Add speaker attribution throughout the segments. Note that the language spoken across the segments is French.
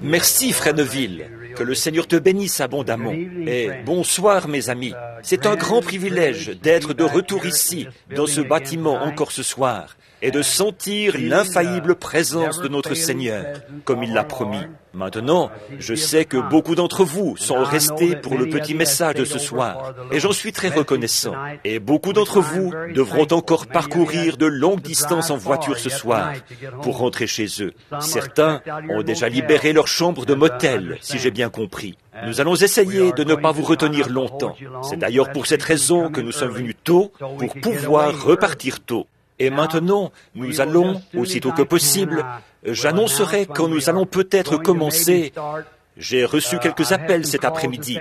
Speaker 1: Merci, Frère Neville. Que le Seigneur te bénisse abondamment. Et bonsoir, mes amis. C'est un grand privilège d'être de retour ici, dans ce bâtiment encore ce soir, et de sentir l'infaillible présence de notre Seigneur, comme il l'a promis. Maintenant, je sais que beaucoup d'entre vous sont restés pour le petit message de ce soir, et j'en suis très reconnaissant. Et beaucoup d'entre vous devront encore parcourir de longues distances en voiture ce soir pour rentrer chez eux. Certains ont déjà libéré leur chambre de motel, si j'ai bien compris. Nous allons essayer de ne pas vous retenir longtemps. C'est d'ailleurs pour cette raison que nous sommes venus tôt, pour pouvoir repartir tôt. Et maintenant, nous allons, aussitôt que possible, j'annoncerai quand nous allons peut-être commencer. J'ai reçu quelques appels cet après-midi.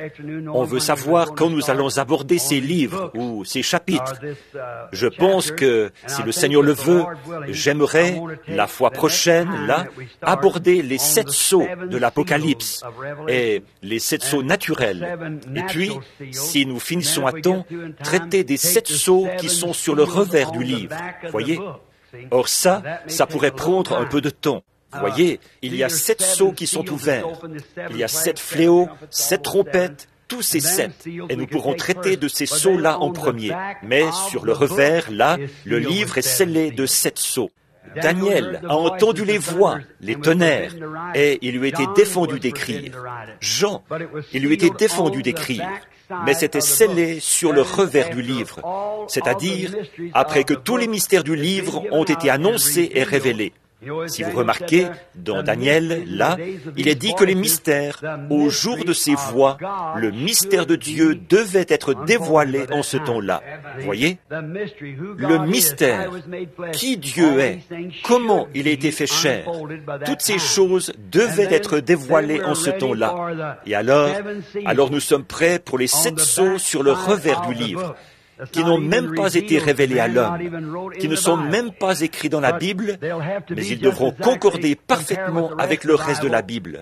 Speaker 1: On veut savoir quand nous allons aborder ces livres ou ces chapitres. Je pense que, si le Seigneur le veut, j'aimerais, la fois prochaine, là, aborder les 7 sceaux de l'Apocalypse et les 7 sceaux naturels. Et puis, si nous finissons à temps, traiter des 7 sceaux qui sont sur le revers du livre. Voyez? Or ça pourrait prendre un peu de temps. Vous voyez, il y a 7 sceaux qui sont ouverts. Il y a 7 fléaux, 7 trompettes, tous ces 7. Et nous pourrons traiter de ces sceaux-là en premier. Mais sur le revers, là, le livre est scellé de 7 sceaux. Daniel a entendu les voix, les tonnerres, et il lui était défendu d'écrire. Jean, il lui était défendu d'écrire. Mais c'était scellé sur le revers du livre, c'est-à-dire après que tous les mystères du livre ont été annoncés et révélés. Si vous remarquez, dans Daniel, là, il est dit que les mystères, au jour de ces voix, le mystère de Dieu devait être dévoilé en ce temps-là. Voyez? Le mystère, qui Dieu est, comment il a été fait chair, toutes ces choses devaient être dévoilées en ce temps-là. Et alors nous sommes prêts pour les 7 sceaux sur le revers du livre, qui n'ont même pas été révélés à l'homme, qui ne sont même pas écrits dans la Bible, mais ils devront concorder parfaitement avec le reste de la Bible.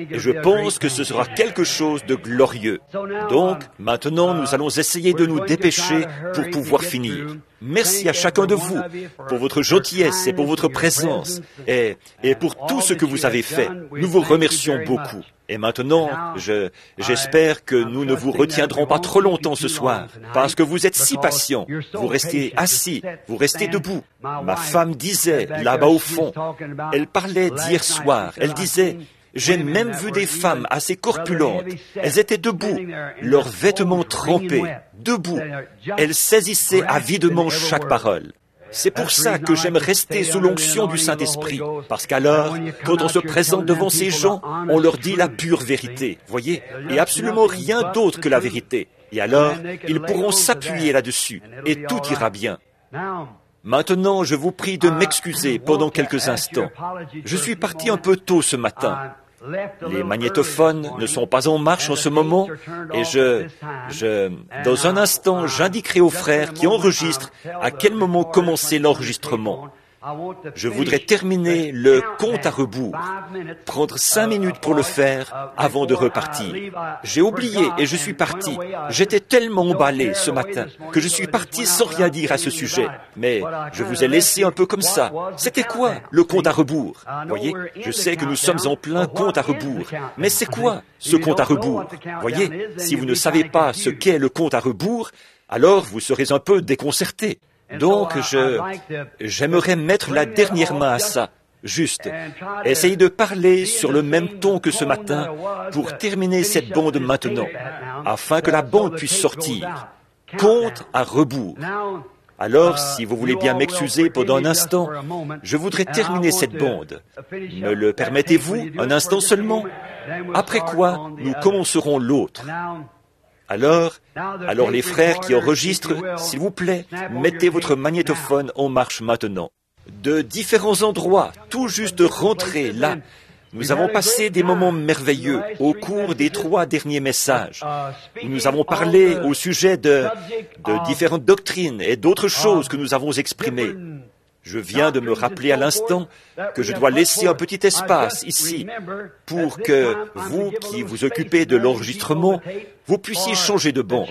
Speaker 1: Et je pense que ce sera quelque chose de glorieux. Donc, maintenant, nous allons essayer de nous dépêcher pour pouvoir finir. Merci à chacun de vous pour votre gentillesse et pour votre présence et pour tout ce que vous avez fait. Nous vous remercions beaucoup. Et maintenant, j'espère que nous ne vous retiendrons pas trop longtemps ce soir, parce que vous êtes si patient. Vous restez assis, vous restez debout. Ma femme disait, là-bas au fond, elle parlait d'hier soir, elle disait, j'ai même vu des femmes assez corpulentes. Elles étaient debout, leurs vêtements trempés, debout. Elles saisissaient avidement chaque parole. C'est pour ça que j'aime rester sous l'onction du Saint-Esprit, parce qu'alors, quand on se présente devant ces gens, on leur dit la pure vérité, voyez, et absolument rien d'autre que la vérité. Et alors, ils pourront s'appuyer là-dessus, et tout ira bien. Maintenant, je vous prie de m'excuser pendant quelques instants. Je suis parti un peu tôt ce matin. Les magnétophones ne sont pas en marche en ce moment et dans un instant, j'indiquerai aux frères qui enregistrent à quel moment commencer l'enregistrement. Je voudrais terminer le compte à rebours, prendre 5 minutes pour le faire avant de repartir. J'ai oublié et je suis parti. J'étais tellement emballé ce matin que je suis parti sans rien dire à ce sujet. Mais je vous ai laissé un peu comme ça. C'était quoi le compte à rebours? Voyez, je sais que nous sommes en plein compte à rebours. Mais c'est quoi ce compte à rebours? Voyez, si vous ne savez pas ce qu'est le compte à rebours, alors vous serez un peu déconcerté. Donc, j'aimerais mettre la dernière main à ça, juste. Essayez de parler sur le même ton que ce matin pour terminer cette bande maintenant, afin que la bande puisse sortir. Compte à rebours. Alors, si vous voulez bien m'excuser pendant un instant, je voudrais terminer cette bande. Me le permettez-vous, un instant seulement? Après quoi, nous commencerons l'autre. Alors les frères qui enregistrent, s'il vous plaît, mettez votre magnétophone en marche maintenant. De différents endroits, tout juste rentrés là, nous avons passé des moments merveilleux au cours des 3 derniers messages. Nous avons parlé au sujet de différentes doctrines et d'autres choses que nous avons exprimées. Je viens de me rappeler à l'instant que je dois laisser un petit espace ici pour que vous qui vous occupez de l'enregistrement, vous puissiez changer de bande.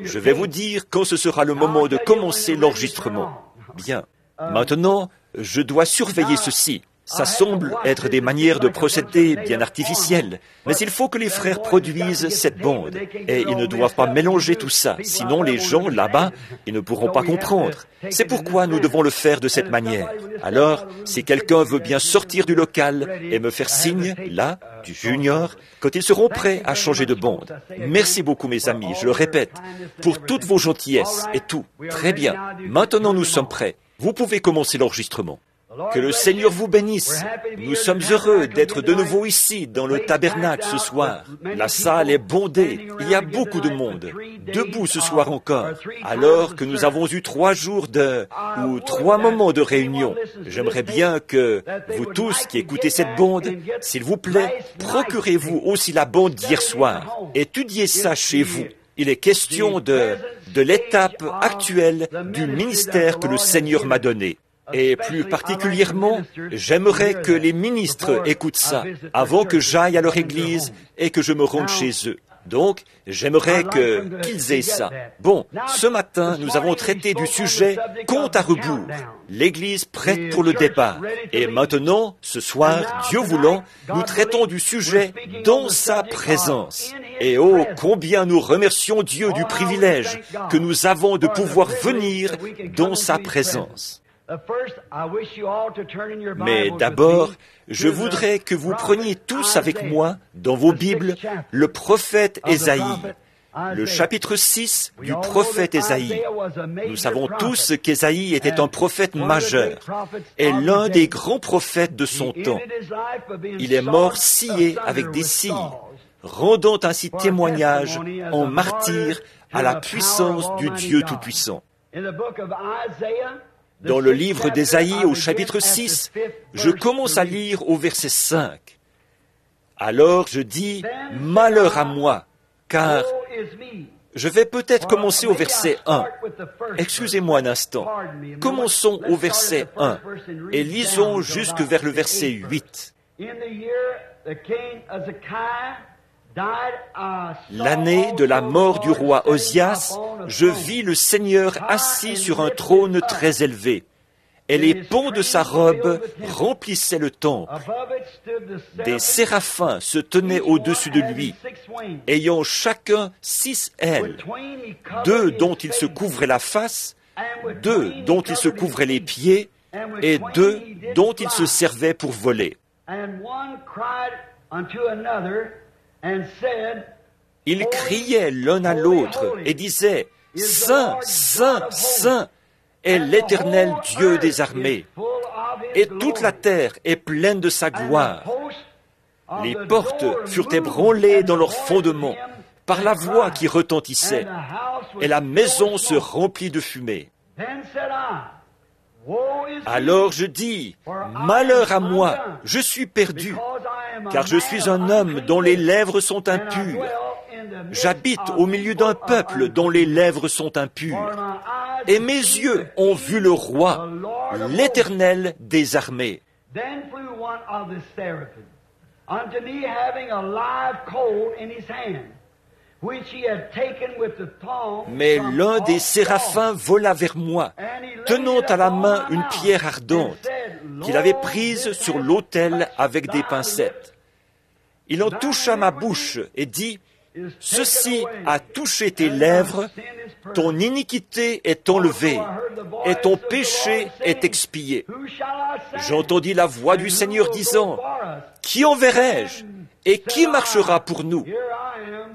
Speaker 1: Je vais vous dire quand ce sera le moment de commencer l'enregistrement. Bien. Maintenant, je dois surveiller ceci. Ça semble être des manières de procéder bien artificielles, mais il faut que les frères produisent cette bande. Et ils ne doivent pas mélanger tout ça, sinon les gens là-bas, ils ne pourront pas comprendre. C'est pourquoi nous devons le faire de cette manière. Alors, si quelqu'un veut bien sortir du local et me faire signe, là, du junior, quand ils seront prêts à changer de bande. Merci beaucoup, mes amis, je le répète, pour toutes vos gentillesses et tout. Très bien. Maintenant, nous sommes prêts. Vous pouvez commencer l'enregistrement. Que le Seigneur vous bénisse. Nous sommes heureux d'être de nouveau ici, dans le tabernacle ce soir. La salle est bondée. Il y a beaucoup de monde. Debout ce soir encore. Alors que nous avons eu 3 jours ou 3 moments de réunion. J'aimerais bien que vous tous qui écoutez cette bande, s'il vous plaît, procurez-vous aussi la bande d'hier soir. Étudiez ça chez vous. Il est question de l'étape actuelle du ministère que le Seigneur m'a donné. Et plus particulièrement, j'aimerais que les ministres écoutent ça avant que j'aille à leur église et que je me rende chez eux. Donc, j'aimerais qu'ils aient ça. Bon, ce matin, nous avons traité du sujet compte à rebours. L'Église prête pour le départ. Et maintenant, ce soir, Dieu voulant, nous traitons du sujet dans sa présence. Et oh, combien nous remercions Dieu du privilège que nous avons de pouvoir venir dans sa présence. Mais d'abord, je voudrais que vous preniez tous avec moi, dans vos Bibles, le prophète Ésaïe, le chapitre 6 du prophète Ésaïe. Nous savons tous qu'Ésaïe était un prophète majeur et l'un des grands prophètes de son temps. Il est mort scié avec des cils, rendant ainsi témoignage en martyr à la puissance du Dieu Tout-Puissant. Dans le livre d'Ésaïe, au chapitre 6, je commence à lire au verset 5. Alors je dis, « Malheur à moi, car... » Je vais peut-être commencer au verset 1. Excusez-moi un instant. Commençons au verset 1 et lisons jusque vers le verset 8. L'année de la mort du roi Osias, je vis le Seigneur assis sur un trône très élevé, et les pans de sa robe remplissaient le temple. Des séraphins se tenaient au-dessus de lui, ayant chacun 6 ailes, 2 dont il se couvrait la face, 2 dont il se couvrait les pieds, et 2 dont il se servait pour voler. Ils criaient l'un à l'autre et disaient, « Saint, Saint, Saint est l'Éternel Dieu des armées, et toute la terre est pleine de sa gloire. » Les portes furent ébranlées dans leurs fondements par la voix qui retentissait, et la maison se remplit de fumée. Alors je dis, « Malheur à moi, je suis perdu, car je suis un homme dont les lèvres sont impures. J'habite au milieu d'un peuple dont les lèvres sont impures. Et mes yeux ont vu le roi, l'Éternel des armées. » Mais l'un des séraphins vola vers moi, tenant à la main une pierre ardente, qu'il avait prise sur l'autel avec des pincettes. Il en toucha ma bouche et dit, « Ceci a touché tes lèvres, ton iniquité est enlevée, et ton péché est expié. » J'entendis la voix du Seigneur disant, « Qui enverrai-je, et qui marchera pour nous ?»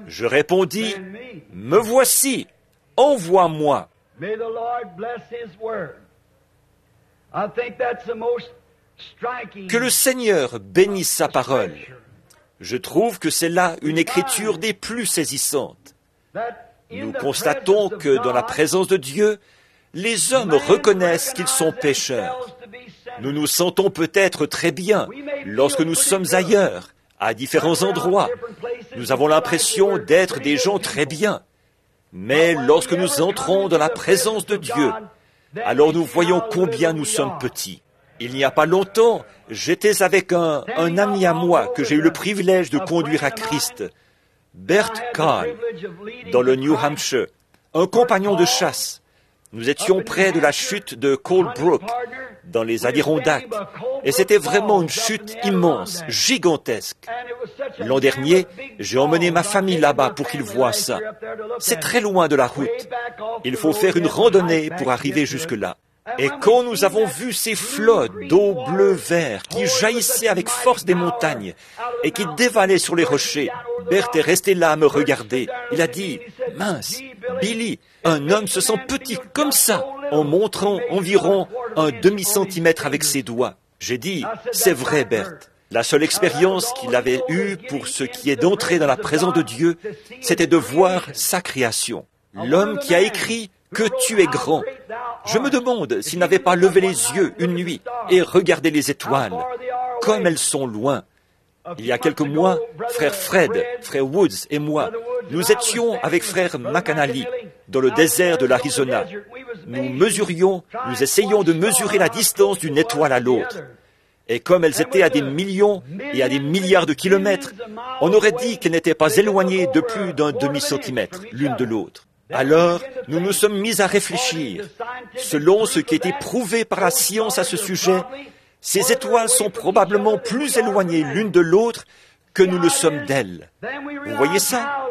Speaker 1: Je répondis, « Me voici, envoie-moi. » Que le Seigneur bénisse sa parole. Je trouve que c'est là une écriture des plus saisissantes. Nous constatons que dans la présence de Dieu, les hommes reconnaissent qu'ils sont pécheurs. Nous nous sentons peut-être très bien lorsque nous sommes ailleurs, à différents endroits. Nous avons l'impression d'être des gens très bien. Mais lorsque nous entrons dans la présence de Dieu, alors nous voyons combien nous sommes petits. Il n'y a pas longtemps, j'étais avec un ami à moi que j'ai eu le privilège de conduire à Christ, Bert Kahn, dans le New Hampshire, un compagnon de chasse. Nous étions près de la chute de Cold Brook, dans les Adirondacks, et c'était vraiment une chute immense, gigantesque. L'an dernier, j'ai emmené ma famille là-bas pour qu'ils voient ça. C'est très loin de la route. Il faut faire une randonnée pour arriver jusque-là. Et quand nous avons vu ces flots d'eau bleu-vert qui jaillissaient avec force des montagnes et qui dévalaient sur les rochers, Bert est resté là à me regarder. Il a dit, « Mince, Billy, un homme se sent petit comme ça, en montrant environ un demi-centimètre avec ses doigts. » J'ai dit, « C'est vrai, Bert. » La seule expérience qu'il avait eue pour ce qui est d'entrer dans la présence de Dieu, c'était de voir sa création. L'homme qui a écrit que tu es grand. Je me demande s'il n'avait pas levé les yeux une nuit et regardé les étoiles, comme elles sont loin. Il y a quelques mois, frère Fred, frère Woods et moi, nous étions avec frère McAnally dans le désert de l'Arizona. Nous essayions de mesurer la distance d'une étoile à l'autre. Et comme elles étaient à des millions et à des milliards de kilomètres, on aurait dit qu'elles n'étaient pas éloignées de plus d'un demi-centimètre l'une de l'autre. Alors, nous nous sommes mis à réfléchir. Selon ce qui a été prouvé par la science à ce sujet, ces étoiles sont probablement plus éloignées l'une de l'autre que nous le sommes d'elles. Vous voyez ça?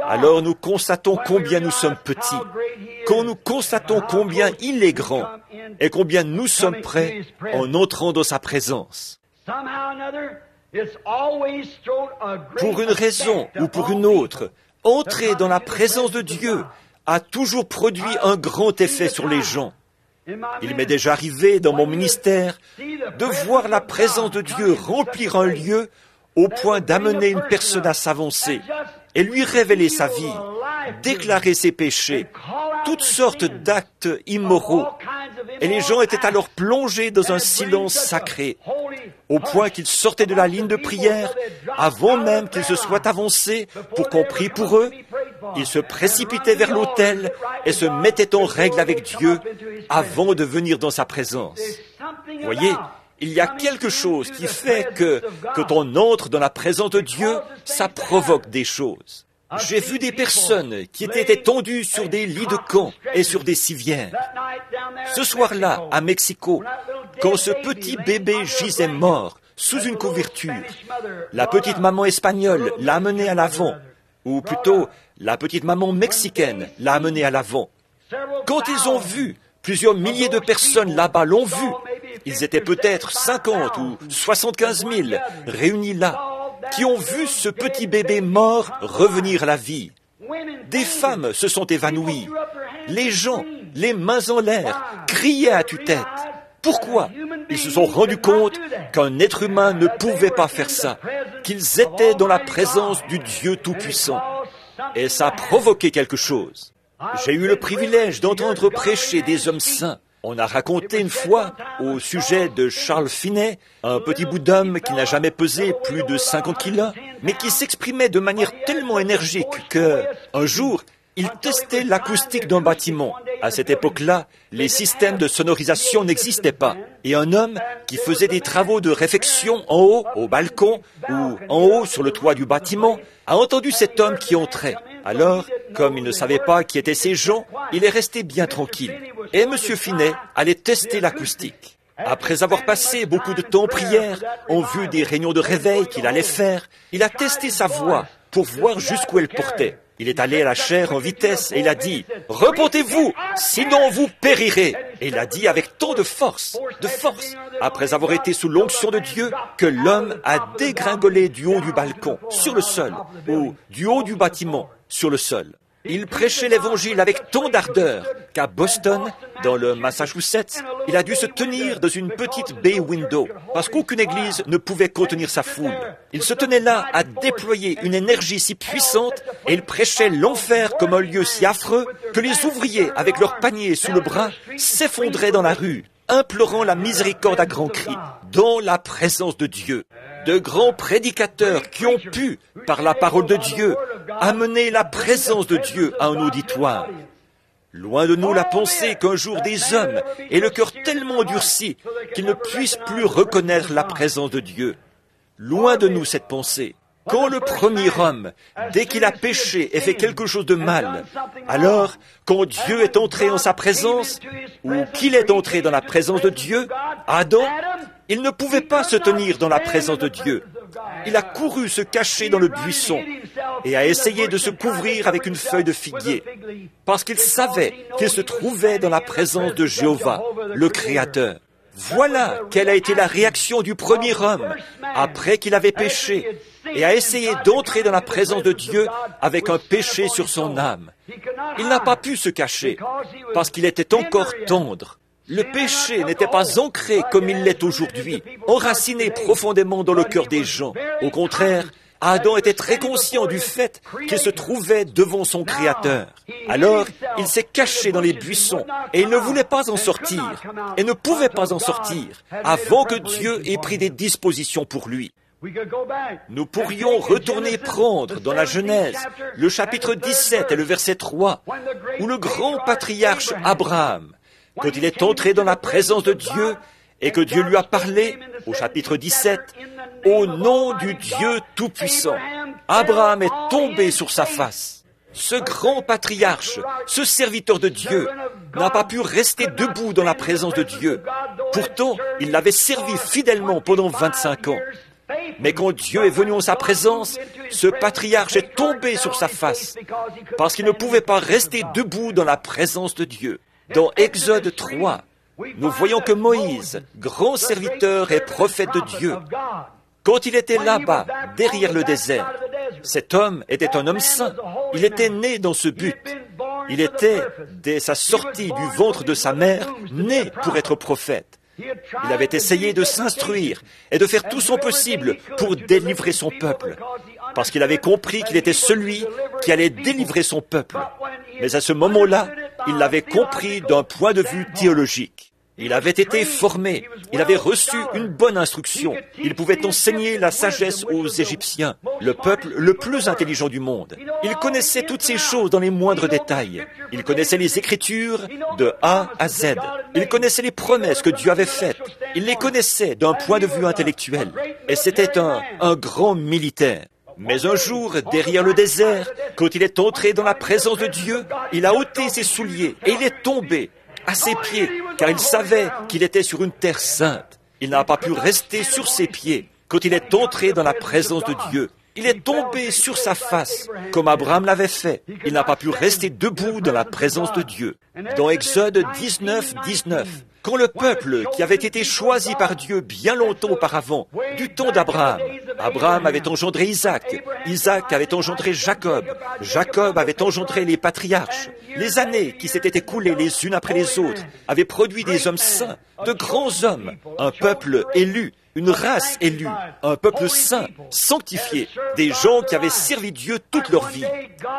Speaker 1: Alors nous constatons combien nous sommes petits. Quand nous constatons combien il est grand et combien nous sommes prêts en entrant dans sa présence. Pour une raison ou pour une autre, entrer dans la présence de Dieu a toujours produit un grand effet sur les gens. Il m'est déjà arrivé dans mon ministère de voir la présence de Dieu remplir un lieu au point d'amener une personne à s'avancer et lui révéler sa vie, déclarer ses péchés, toutes sortes d'actes immoraux. Et les gens étaient alors plongés dans un silence sacré, au point qu'ils sortaient de la ligne de prière avant même qu'ils se soient avancés pour qu'on prie pour eux. Ils se précipitaient vers l'autel et se mettaient en règle avec Dieu avant de venir dans sa présence. Vous voyez, il y a quelque chose qui fait que, quand on entre dans la présence de Dieu, ça provoque des choses. J'ai vu des personnes qui étaient étendues sur des lits de camp et sur des civières. Ce soir-là, à Mexico, quand ce petit bébé gisait mort sous une couverture, la petite maman espagnole l'a amené à l'avant, ou plutôt, la petite maman mexicaine l'a amené à l'avant. Quand ils ont vu, plusieurs milliers de personnes là-bas l'ont vu. Ils étaient peut-être 50 ou 75 000 réunis là, qui ont vu ce petit bébé mort revenir à la vie. Des femmes se sont évanouies. Les gens, les mains en l'air, criaient à tue-tête. Pourquoi? Ils se sont rendus compte qu'un être humain ne pouvait pas faire ça, qu'ils étaient dans la présence du Dieu Tout-Puissant. Et ça a provoqué quelque chose. J'ai eu le privilège d'entendre prêcher des hommes saints. On a raconté une fois, au sujet de Charles Finney, un petit bout d'homme qui n'a jamais pesé plus de 50 kilos, mais qui s'exprimait de manière tellement énergique que, un jour, il testait l'acoustique d'un bâtiment. À cette époque-là, les systèmes de sonorisation n'existaient pas. Et un homme qui faisait des travaux de réfection en haut, au balcon, ou en haut sur le toit du bâtiment, a entendu cet homme qui entrait. Alors, comme il ne savait pas qui étaient ces gens, il est resté bien tranquille. Et M. Finney allait tester l'acoustique. Après avoir passé beaucoup de temps en prière, en vue des réunions de réveil qu'il allait faire, il a testé sa voix pour voir jusqu'où elle portait. Il est allé à la chaire en vitesse et il a dit « Repentez-vous, sinon vous périrez !» Et il a dit avec tant de force, après avoir été sous l'onction de Dieu, que l'homme a dégringolé du haut du balcon, sur le sol, ou du haut du bâtiment, sur le sol. Il prêchait l'Évangile avec tant d'ardeur qu'à Boston, dans le Massachusetts, il a dû se tenir dans une petite bay window parce qu'aucune église ne pouvait contenir sa foule. Il se tenait là à déployer une énergie si puissante et il prêchait l'enfer comme un lieu si affreux que les ouvriers, avec leurs paniers sous le bras, s'effondraient dans la rue, implorant la miséricorde à grands cris, dans la présence de Dieu. De grands prédicateurs qui ont pu, par la parole de Dieu, amener la présence de Dieu à un auditoire. Loin de nous la pensée qu'un jour des hommes aient le cœur tellement endurci qu'ils ne puissent plus reconnaître la présence de Dieu. Loin de nous cette pensée. Quand le premier homme, dès qu'il a péché et fait quelque chose de mal, alors, quand Dieu est entré en sa présence, ou qu'il est entré dans la présence de Dieu, Adam, il ne pouvait pas se tenir dans la présence de Dieu. Il a couru se cacher dans le buisson et a essayé de se couvrir avec une feuille de figuier, parce qu'il savait qu'il se trouvait dans la présence de Jéhovah, le Créateur. Voilà quelle a été la réaction du premier homme après qu'il avait péché et a essayé d'entrer dans la présence de Dieu avec un péché sur son âme. Il n'a pas pu se cacher parce qu'il était encore tendre. Le péché n'était pas ancré comme il l'est aujourd'hui, enraciné profondément dans le cœur des gens. Au contraire, Adam était très conscient du fait qu'il se trouvait devant son Créateur. Alors, il s'est caché dans les buissons et il ne voulait pas en sortir et ne pouvait pas en sortir avant que Dieu ait pris des dispositions pour lui. Nous pourrions retourner prendre dans la Genèse le chapitre 17 et le verset 3, où le grand patriarche Abraham, quand il est entré dans la présence de Dieu et que Dieu lui a parlé, au chapitre 17, au nom du Dieu Tout-Puissant, Abraham est tombé sur sa face. Ce grand patriarche, ce serviteur de Dieu, n'a pas pu rester debout dans la présence de Dieu. Pourtant, il l'avait servi fidèlement pendant 25 ans. Mais quand Dieu est venu en sa présence, ce patriarche est tombé sur sa face, parce qu'il ne pouvait pas rester debout dans la présence de Dieu. Dans Exode 3, nous voyons que Moïse, grand serviteur et prophète de Dieu, quand il était là-bas, derrière le désert, cet homme était un homme saint. Il était né dans ce but. Il était, dès sa sortie du ventre de sa mère, né pour être prophète. Il avait essayé de s'instruire et de faire tout son possible pour délivrer son peuple, parce qu'il avait compris qu'il était celui qui allait délivrer son peuple. Mais à ce moment-là, il l'avait compris d'un point de vue théologique. Il avait été formé, il avait reçu une bonne instruction. Il pouvait enseigner la sagesse aux Égyptiens, le peuple le plus intelligent du monde. Il connaissait toutes ces choses dans les moindres détails. Il connaissait les Écritures de A à Z. Il connaissait les promesses que Dieu avait faites. Il les connaissait d'un point de vue intellectuel. Et c'était un grand militaire. Mais un jour, derrière le désert, quand il est entré dans la présence de Dieu, il a ôté ses souliers et il est tombé à ses pieds, car il savait qu'il était sur une terre sainte. Il n'a pas pu rester sur ses pieds quand il est entré dans la présence de Dieu. Il est tombé sur sa face, comme Abraham l'avait fait. Il n'a pas pu rester debout dans la présence de Dieu. Dans Exode 19, 19, quand le peuple qui avait été choisi par Dieu bien longtemps auparavant, du temps d'Abraham, Abraham avait engendré Isaac, Isaac avait engendré Jacob, Jacob avait engendré les patriarches. Les années qui s'étaient écoulées les unes après les autres avaient produit des hommes saints, de grands hommes, un peuple élu, une race élue, un peuple saint, sanctifié, des gens qui avaient servi Dieu toute leur vie.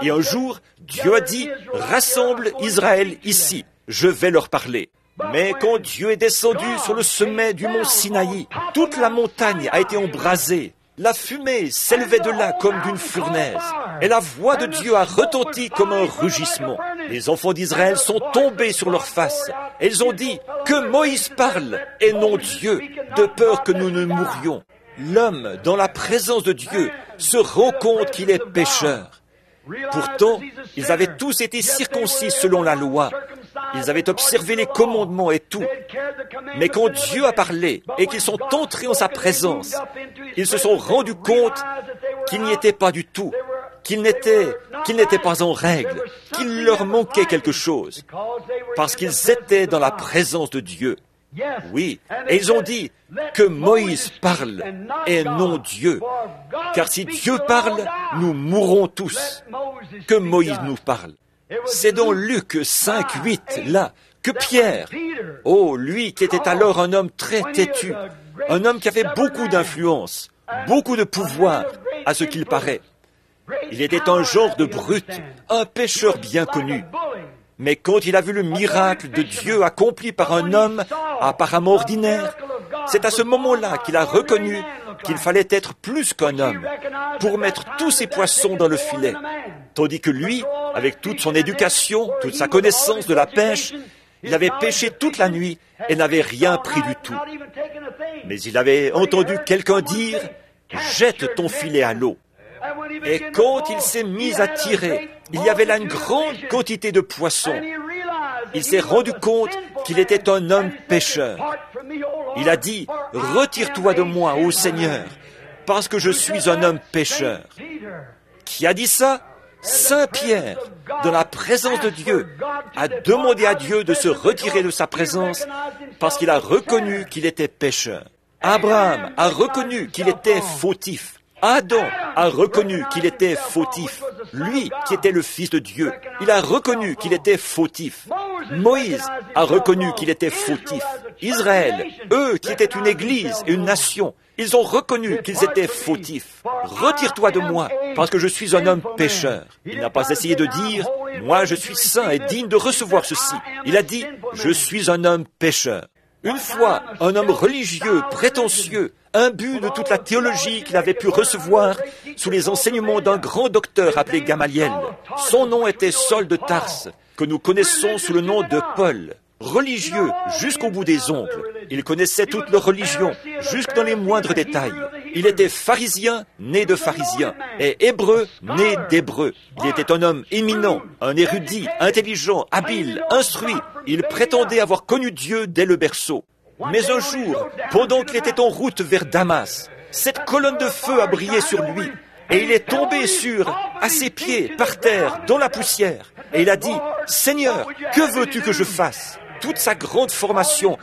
Speaker 1: Et un jour, Dieu a dit, « Rassemble Israël ici, je vais leur parler. » Mais quand Dieu est descendu sur le sommet du mont Sinaï, toute la montagne a été embrasée. La fumée s'élevait de là comme d'une fournaise, et la voix de Dieu a retenti comme un rugissement. Les enfants d'Israël sont tombés sur leur face, et ils ont dit « Que Moïse parle, et non Dieu, de peur que nous ne mourions. » L'homme, dans la présence de Dieu, se rend compte qu'il est pécheur. Pourtant, ils avaient tous été circoncis selon la loi. Ils avaient observé les commandements et tout. Mais quand Dieu a parlé et qu'ils sont entrés en sa présence, ils se sont rendus compte qu'ils n'y étaient pas du tout, qu'ils n'étaient pas en règle, qu'il leur manquait quelque chose, parce qu'ils étaient dans la présence de Dieu. Oui, et ils ont dit que Moïse parle et non Dieu, car si Dieu parle, nous mourrons tous. Que Moïse nous parle. C'est dans Luc 5, 8, là, que Pierre, oh, lui qui était alors un homme très têtu, un homme qui avait beaucoup d'influence, beaucoup de pouvoir, à ce qu'il paraît. Il était un genre de brute, un pécheur bien connu. Mais quand il a vu le miracle de Dieu accompli par un homme apparemment ordinaire, c'est à ce moment-là qu'il a reconnu qu'il fallait être plus qu'un homme pour mettre tous ses poissons dans le filet. Tandis que lui, avec toute son éducation, toute sa connaissance de la pêche, il avait pêché toute la nuit et n'avait rien pris du tout. Mais il avait entendu quelqu'un dire « Jette ton filet à l'eau ». Et quand il s'est mis à tirer, il y avait là une grande quantité de poissons. Il s'est rendu compte qu'il était un homme pécheur. Il a dit, « Retire-toi de moi, ô Seigneur, parce que je suis un homme pécheur. » Qui a dit ça? Saint Pierre, dans la présence de Dieu, a demandé à Dieu de se retirer de sa présence parce qu'il a reconnu qu'il était pécheur. Abraham a reconnu qu'il était fautif. Adam a reconnu qu'il était fautif. Lui qui était le Fils de Dieu, il a reconnu qu'il était fautif. Moïse a reconnu qu'il était fautif. Israël, eux qui étaient une église et une nation, ils ont reconnu qu'ils étaient fautifs. Retire-toi de moi, parce que je suis un homme pécheur. Il n'a pas essayé de dire, moi je suis saint et digne de recevoir ceci. Il a dit, je suis un homme pécheur. Une fois, un homme religieux, prétentieux, imbu de toute la théologie qu'il avait pu recevoir sous les enseignements d'un grand docteur appelé Gamaliel. Son nom était Saul de Tarse, que nous connaissons sous le nom de Paul. Religieux jusqu'au bout des ongles. Il connaissait toute leur religion, jusque dans les moindres détails. Il était pharisien, né de pharisien, et hébreu, né d'hébreu. Il était un homme éminent, un érudit, intelligent, habile, instruit. Il prétendait avoir connu Dieu dès le berceau. Mais un jour, pendant qu'il était en route vers Damas, cette colonne de feu a brillé sur lui, et il est tombé à ses pieds, par terre, dans la poussière. Et il a dit, « Seigneur, que veux-tu que je fasse ?» Toute sa grande formation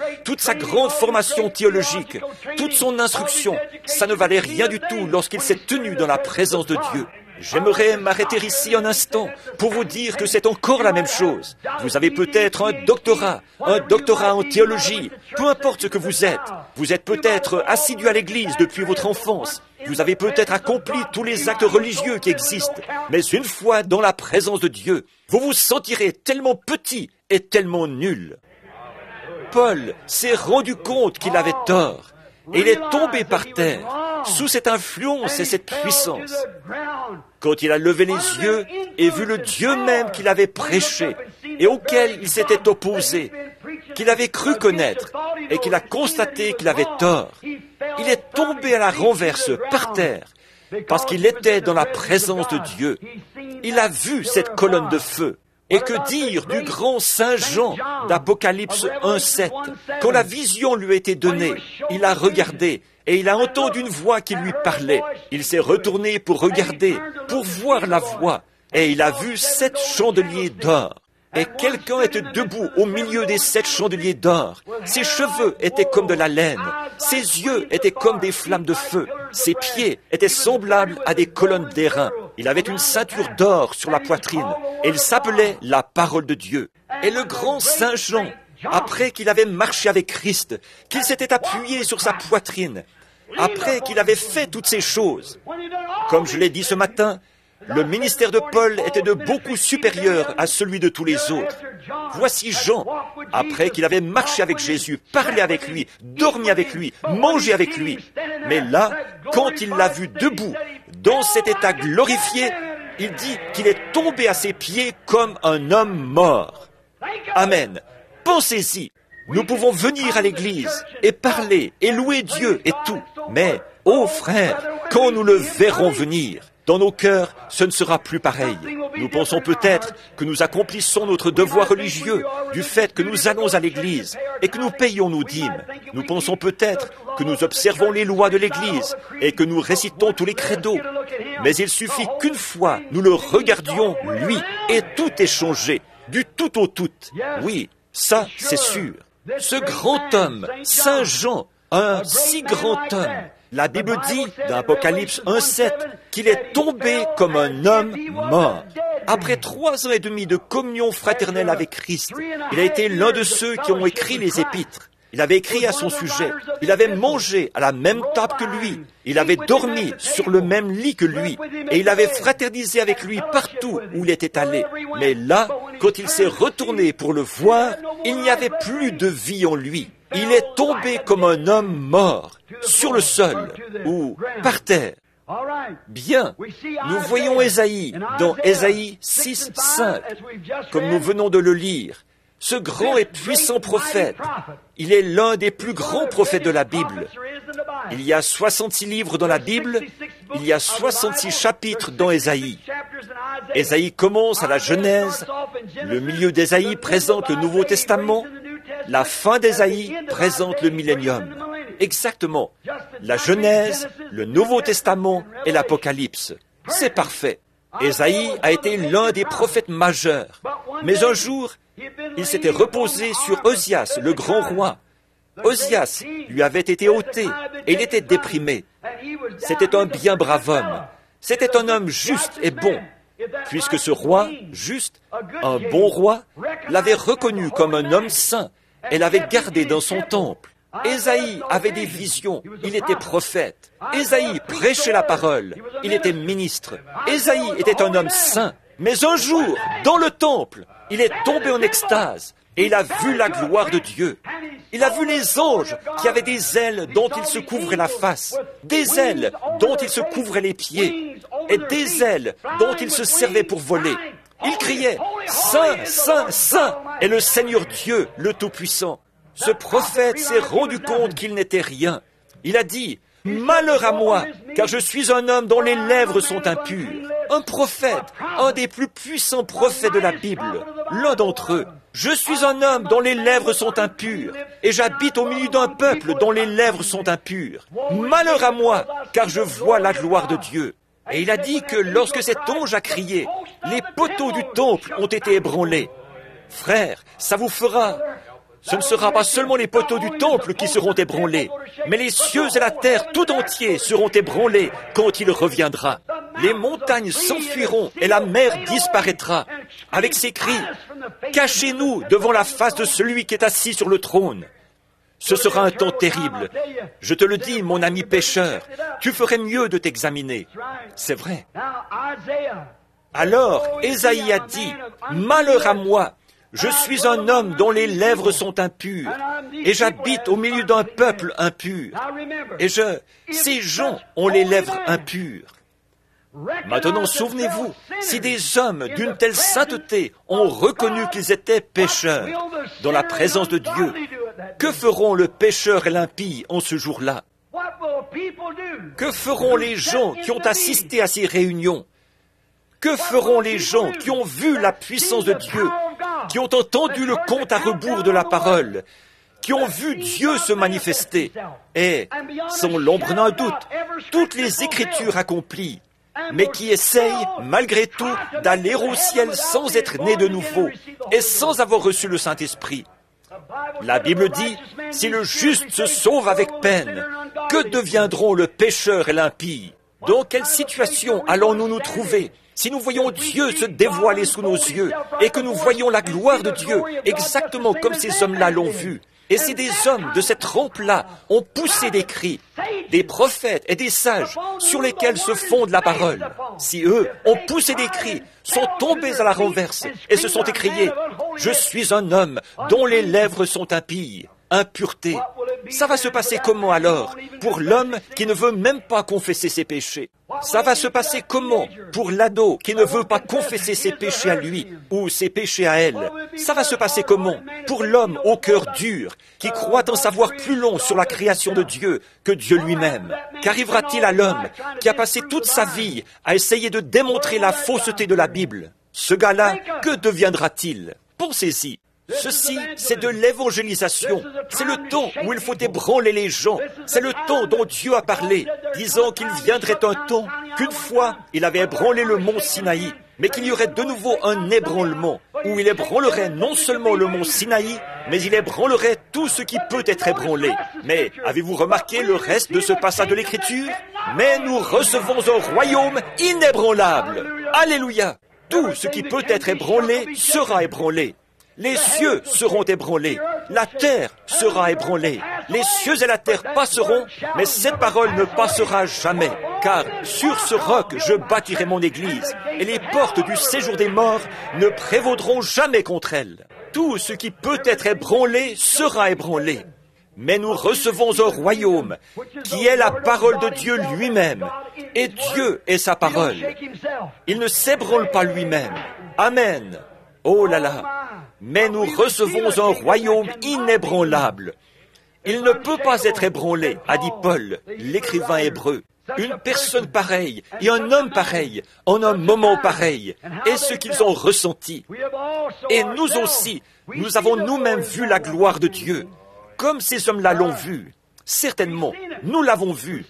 Speaker 1: théologique, toute son instruction, ça ne valait rien du tout lorsqu'il s'est tenu dans la présence de Dieu. J'aimerais m'arrêter ici un instant pour vous dire que c'est encore la même chose. Vous avez peut-être un doctorat en théologie, peu importe ce que vous êtes. Vous êtes peut-être assidu à l'église depuis votre enfance. Vous avez peut-être accompli tous les actes religieux qui existent. Mais une fois dans la présence de Dieu, vous vous sentirez tellement petit et tellement nul. Paul s'est rendu compte qu'il avait tort. Et il est tombé par terre, sous cette influence et cette puissance. Quand il a levé les yeux et vu le Dieu même qu'il avait prêché et auquel il s'était opposé, qu'il avait cru connaître et qu'il a constaté qu'il avait tort, il est tombé à la renverse par terre parce qu'il était dans la présence de Dieu. Il a vu cette colonne de feu. Et que dire du grand Saint Jean d'Apocalypse 1:7? Quand la vision lui a été donnée, il a regardé et il a entendu une voix qui lui parlait. Il s'est retourné pour regarder, pour voir la voix, et il a vu 7 chandeliers d'or. Et quelqu'un était debout au milieu des 7 chandeliers d'or. Ses cheveux étaient comme de la laine. Ses yeux étaient comme des flammes de feu. Ses pieds étaient semblables à des colonnes d'airain. Il avait une ceinture d'or sur la poitrine. Et il s'appelait la parole de Dieu. Et le grand Saint Jean, après qu'il avait marché avec Christ, qu'il s'était appuyé sur sa poitrine, après qu'il avait fait toutes ces choses, comme je l'ai dit ce matin, le ministère de Paul était de beaucoup supérieur à celui de tous les autres. Voici Jean, après qu'il avait marché avec Jésus, parlé avec lui, dormi avec lui, mangé avec lui. Mais là, quand il l'a vu debout, dans cet état glorifié, il dit qu'il est tombé à ses pieds comme un homme mort. Amen. Pensez-y. Nous pouvons venir à l'église et parler et louer Dieu et tout. Mais, ô frères, quand nous le verrons venir, dans nos cœurs, ce ne sera plus pareil. Nous pensons peut-être que nous accomplissons notre devoir religieux du fait que nous allons à l'église et que nous payons nos dîmes. Nous pensons peut-être que nous observons les lois de l'église et que nous récitons tous les credos. Mais il suffit qu'une fois nous le regardions, lui, et tout est changé, du tout au tout. Oui, ça, c'est sûr. Ce grand homme, Saint Jean, un si grand homme, la Bible dit, dans Apocalypse 1:7, qu'il est tombé comme un homme mort. Après 3 ans et demi de communion fraternelle avec Christ, il a été l'un de ceux qui ont écrit les épîtres. Il avait écrit à son sujet. Il avait mangé à la même table que lui. Il avait dormi sur le même lit que lui. Et il avait fraternisé avec lui partout où il était allé. Mais là, quand il s'est retourné pour le voir, il n'y avait plus de vie en lui. Il est tombé comme un homme mort, sur le sol ou par terre. Bien, nous voyons Ésaïe dans Ésaïe 6:5, comme nous venons de le lire. Ce grand et puissant prophète, il est l'un des plus grands prophètes de la Bible. Il y a 66 livres dans la Bible, il y a 66 chapitres dans Ésaïe. Ésaïe commence à la Genèse, le milieu d'Ésaïe présente le Nouveau Testament, la fin d'Ésaïe présente le millénium. Exactement, la Genèse, le Nouveau Testament et l'Apocalypse. C'est parfait. Ésaïe a été l'un des prophètes majeurs. Mais un jour, il s'était reposé sur Osias, le grand roi. Osias lui avait été ôté et il était déprimé. C'était un bien brave homme. C'était un homme juste et bon. Puisque ce roi, juste, un bon roi, l'avait reconnu comme un homme saint et l'avait gardé dans son temple. Ésaïe avait des visions, il était prophète. Ésaïe prêchait la parole, il était ministre. Ésaïe était un homme saint. Mais un jour, dans le temple, il est tombé en extase et il a vu la gloire de Dieu. Il a vu les anges qui avaient des ailes dont ils se couvraient la face, des ailes dont ils se couvraient les pieds et des ailes dont ils se servaient pour voler. Il criait « Saint, Saint, Saint est le Seigneur Dieu, le Tout-Puissant ». Ce prophète s'est rendu compte qu'il n'était rien. Il a dit « Malheur à moi, car je suis un homme dont les lèvres sont impures. » Un prophète, un des plus puissants prophètes de la Bible, l'un d'entre eux. Je suis un homme dont les lèvres sont impures, et j'habite au milieu d'un peuple dont les lèvres sont impures. Malheur à moi, car je vois la gloire de Dieu. Et il a dit que lorsque cet ange a crié, les poteaux du temple ont été ébranlés. Frère, ça vous fera... Ce ne sera pas seulement les poteaux du temple qui seront ébranlés, mais les cieux et la terre tout entiers seront ébranlés quand il reviendra. Les montagnes s'enfuiront et la mer disparaîtra, avec ces cris « Cachez-nous devant la face de celui qui est assis sur le trône !» Ce sera un temps terrible. Je te le dis, mon ami pécheur, tu ferais mieux de t'examiner. C'est vrai. Alors, Ésaïe a dit « Malheur à moi ! Je suis un homme dont les lèvres sont impures, et j'habite au milieu d'un peuple impur. Et ces gens ont les lèvres impures. Maintenant, souvenez-vous, si des hommes d'une telle sainteté ont reconnu qu'ils étaient pécheurs dans la présence de Dieu, que feront le pécheur et l'impie en ce jour-là? Que feront les gens qui ont assisté à ces réunions? Que feront les gens qui ont vu la puissance de Dieu, qui ont entendu le conte à rebours de la parole, qui ont vu Dieu se manifester, et, sans l'ombre d'un doute, toutes les Écritures accomplies, mais qui essayent, malgré tout, d'aller au ciel sans être nés de nouveau, et sans avoir reçu le Saint-Esprit. La Bible dit, si le juste se sauve avec peine, que deviendront le pécheur et l'impie? Dans quelle situation allons-nous nous trouver si nous voyons Dieu se dévoiler sous nos yeux et que nous voyons la gloire de Dieu exactement comme ces hommes-là l'ont vu? Et si des hommes de cette trempe-là ont poussé des cris, des prophètes et des sages sur lesquels se fonde la parole, si eux ont poussé des cris, sont tombés à la renverse et se sont écriés « Je suis un homme dont les lèvres sont impies ». Impureté. Ça va se passer comment alors pour l'homme qui ne veut même pas confesser ses péchés? Ça va se passer comment pour l'ado qui ne veut pas confesser ses péchés à lui ou ses péchés à elle? Ça va se passer comment pour l'homme au cœur dur qui croit en savoir plus long sur la création de Dieu que Dieu lui-même? Qu'arrivera-t-il à l'homme qui a passé toute sa vie à essayer de démontrer la fausseté de la Bible? Ce gars-là, que deviendra-t-il? Pensez-y. Ceci, c'est de l'évangélisation. C'est le temps où il faut ébranler les gens. C'est le temps dont Dieu a parlé, disant qu'il viendrait un temps qu'une fois, il avait ébranlé le mont Sinaï, mais qu'il y aurait de nouveau un ébranlement, où il ébranlerait non seulement le mont Sinaï, mais il ébranlerait tout ce qui peut être ébranlé. Mais avez-vous remarqué le reste de ce passage de l'Écriture? Mais nous recevons un royaume inébranlable. Alléluia! Tout ce qui peut être ébranlé sera ébranlé. Les cieux seront ébranlés, la terre sera ébranlée. Les cieux et la terre passeront, mais cette parole ne passera jamais. Car sur ce roc, je bâtirai mon église, et les portes du séjour des morts ne prévaudront jamais contre elle. Tout ce qui peut être ébranlé sera ébranlé. Mais nous recevons un royaume qui est la parole de Dieu lui-même, et Dieu est sa parole. Il ne s'ébranle pas lui-même. Amen. Oh là là! Mais nous recevons un royaume inébranlable. Il ne peut pas être ébranlé, a dit Paul, l'écrivain hébreu. Une personne pareille et un homme pareil, en un moment pareil, et ce qu'ils ont ressenti. Et nous aussi, nous avons nous-mêmes vu la gloire de Dieu, comme ces hommes-là l'ont vu. Certainement, nous l'avons vu.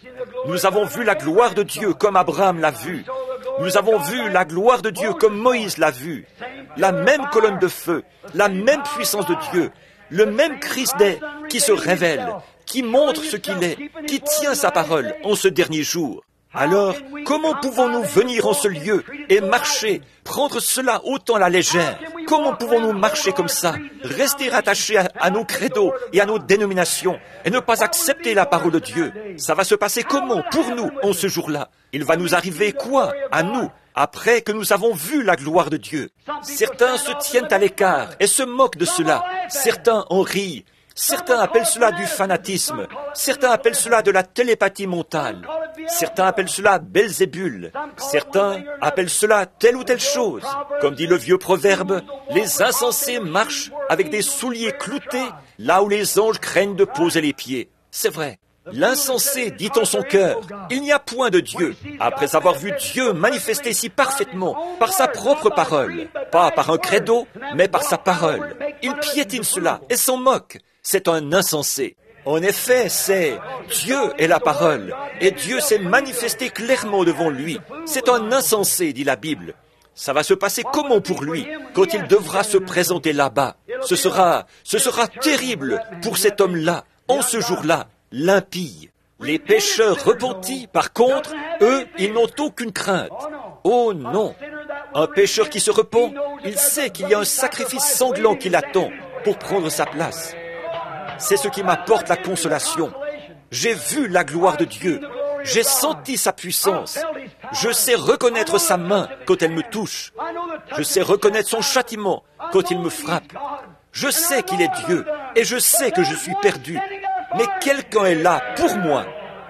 Speaker 1: Nous avons vu la gloire de Dieu comme Abraham l'a vu. Nous avons vu la gloire de Dieu comme Moïse l'a vu. La même colonne de feu, la même puissance de Dieu, le même Christ qui se révèle, qui montre ce qu'il est, qui tient sa parole en ce dernier jour. Alors, comment pouvons-nous venir en ce lieu et marcher, prendre cela autant à la légère? Comment pouvons-nous marcher comme ça, rester attachés à nos credos et à nos dénominations et ne pas accepter la parole de Dieu? Ça va se passer comment pour nous en ce jour-là? Il va nous arriver quoi à nous après que nous avons vu la gloire de Dieu? Certains se tiennent à l'écart et se moquent de cela. Certains en rient. Certains appellent cela du fanatisme. Certains appellent cela de la télépathie mentale. Certains appellent cela Belzébul. Certains appellent cela telle ou telle chose. Comme dit le vieux proverbe, les insensés marchent avec des souliers cloutés là où les anges craignent de poser les pieds. C'est vrai. L'insensé dit en son cœur, il n'y a point de Dieu, après avoir vu Dieu manifester si parfaitement par sa propre parole, pas par un credo, mais par sa parole. Il piétine cela et s'en moque. C'est un insensé. En effet, c'est Dieu est la parole, et Dieu s'est manifesté clairement devant lui. C'est un insensé, dit la Bible. Ça va se passer comment pour lui, quand il devra se présenter là-bas? Ce sera terrible pour cet homme-là, en ce jour-là. L'impie. Les pécheurs repentis, par contre, eux, ils n'ont aucune crainte. Oh non! Un pécheur qui se repent, il sait qu'il y a un sacrifice sanglant qui l'attend pour prendre sa place. C'est ce qui m'apporte la consolation. J'ai vu la gloire de Dieu. J'ai senti sa puissance. Je sais reconnaître sa main quand elle me touche. Je sais reconnaître son châtiment quand il me frappe. Je sais qu'il est Dieu et je sais que je suis perdu. Mais quelqu'un est là pour moi.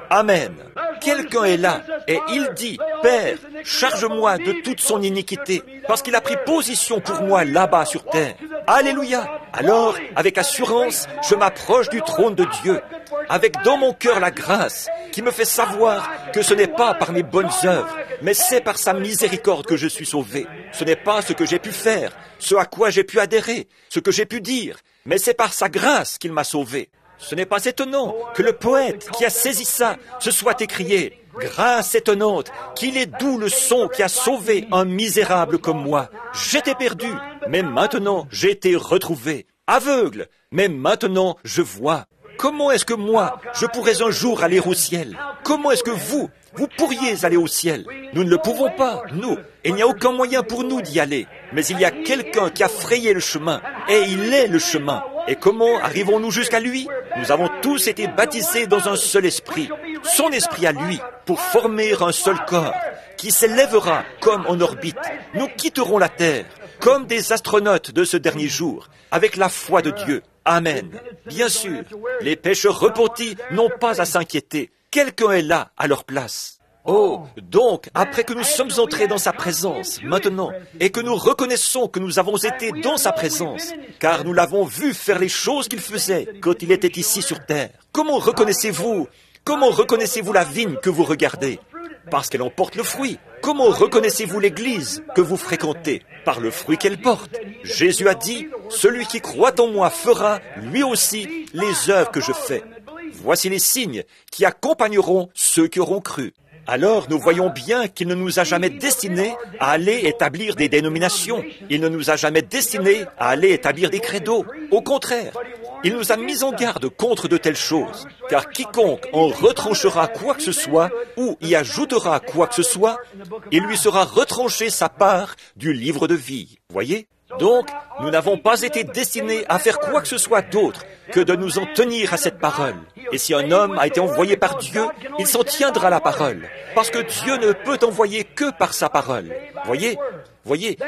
Speaker 1: Amen. Quelqu'un est là et il dit, Père, charge-moi de toute son iniquité, parce qu'il a pris position pour moi là-bas sur terre. Alléluia. Alors, avec assurance, je m'approche du trône de Dieu, avec dans mon cœur la grâce qui me fait savoir que ce n'est pas par mes bonnes œuvres, mais c'est par sa miséricorde que je suis sauvé. Ce n'est pas ce que j'ai pu faire, ce à quoi j'ai pu adhérer, ce que j'ai pu dire, mais c'est par sa grâce qu'il m'a sauvé. Ce n'est pas étonnant que le poète qui a saisi ça se soit écrié « Grâce étonnante, qu'il est doux le son qui a sauvé un misérable comme moi. J'étais perdu, mais maintenant j'ai été retrouvé. Aveugle, mais maintenant je vois. » Comment est-ce que moi, je pourrais un jour aller au ciel? Comment est-ce que vous pourriez aller au ciel? Nous ne le pouvons pas, nous. Il n'y a aucun moyen pour nous d'y aller. Mais il y a quelqu'un qui a frayé le chemin, et il est le chemin. Et comment arrivons-nous jusqu'à lui? Nous avons tous été baptisés dans un seul esprit, son esprit à lui, pour former un seul corps, qui s'élèvera comme en orbite. Nous quitterons la terre, comme des astronautes de ce dernier jour, avec la foi de Dieu. Amen. Bien sûr, les pécheurs repentis n'ont pas à s'inquiéter. Quelqu'un est là à leur place. Oh, donc, après que nous sommes entrés dans sa présence, maintenant, et que nous reconnaissons que nous avons été dans sa présence, car nous l'avons vu faire les choses qu'il faisait quand il était ici sur terre. Comment reconnaissez-vous la vigne que vous regardez? Parce qu'elle en porte le fruit. Comment reconnaissez-vous l'Église que vous fréquentez? Par le fruit qu'elle porte. Jésus a dit, « Celui qui croit en moi fera, lui aussi, les œuvres que je fais. » Voici les signes qui accompagneront ceux qui auront cru. Alors nous voyons bien qu'il ne nous a jamais destinés à aller établir des dénominations. Il ne nous a jamais destinés à aller établir des credos. Au contraire, il nous a mis en garde contre de telles choses. Car quiconque en retranchera quoi que ce soit ou y ajoutera quoi que ce soit, il lui sera retranché sa part du livre de vie. Voyez ? Donc, nous n'avons pas été destinés à faire quoi que ce soit d'autre que de nous en tenir à cette parole. Et si un homme a été envoyé par Dieu, il s'en tiendra à la parole. Parce que Dieu ne peut envoyer que par sa parole. Voyez,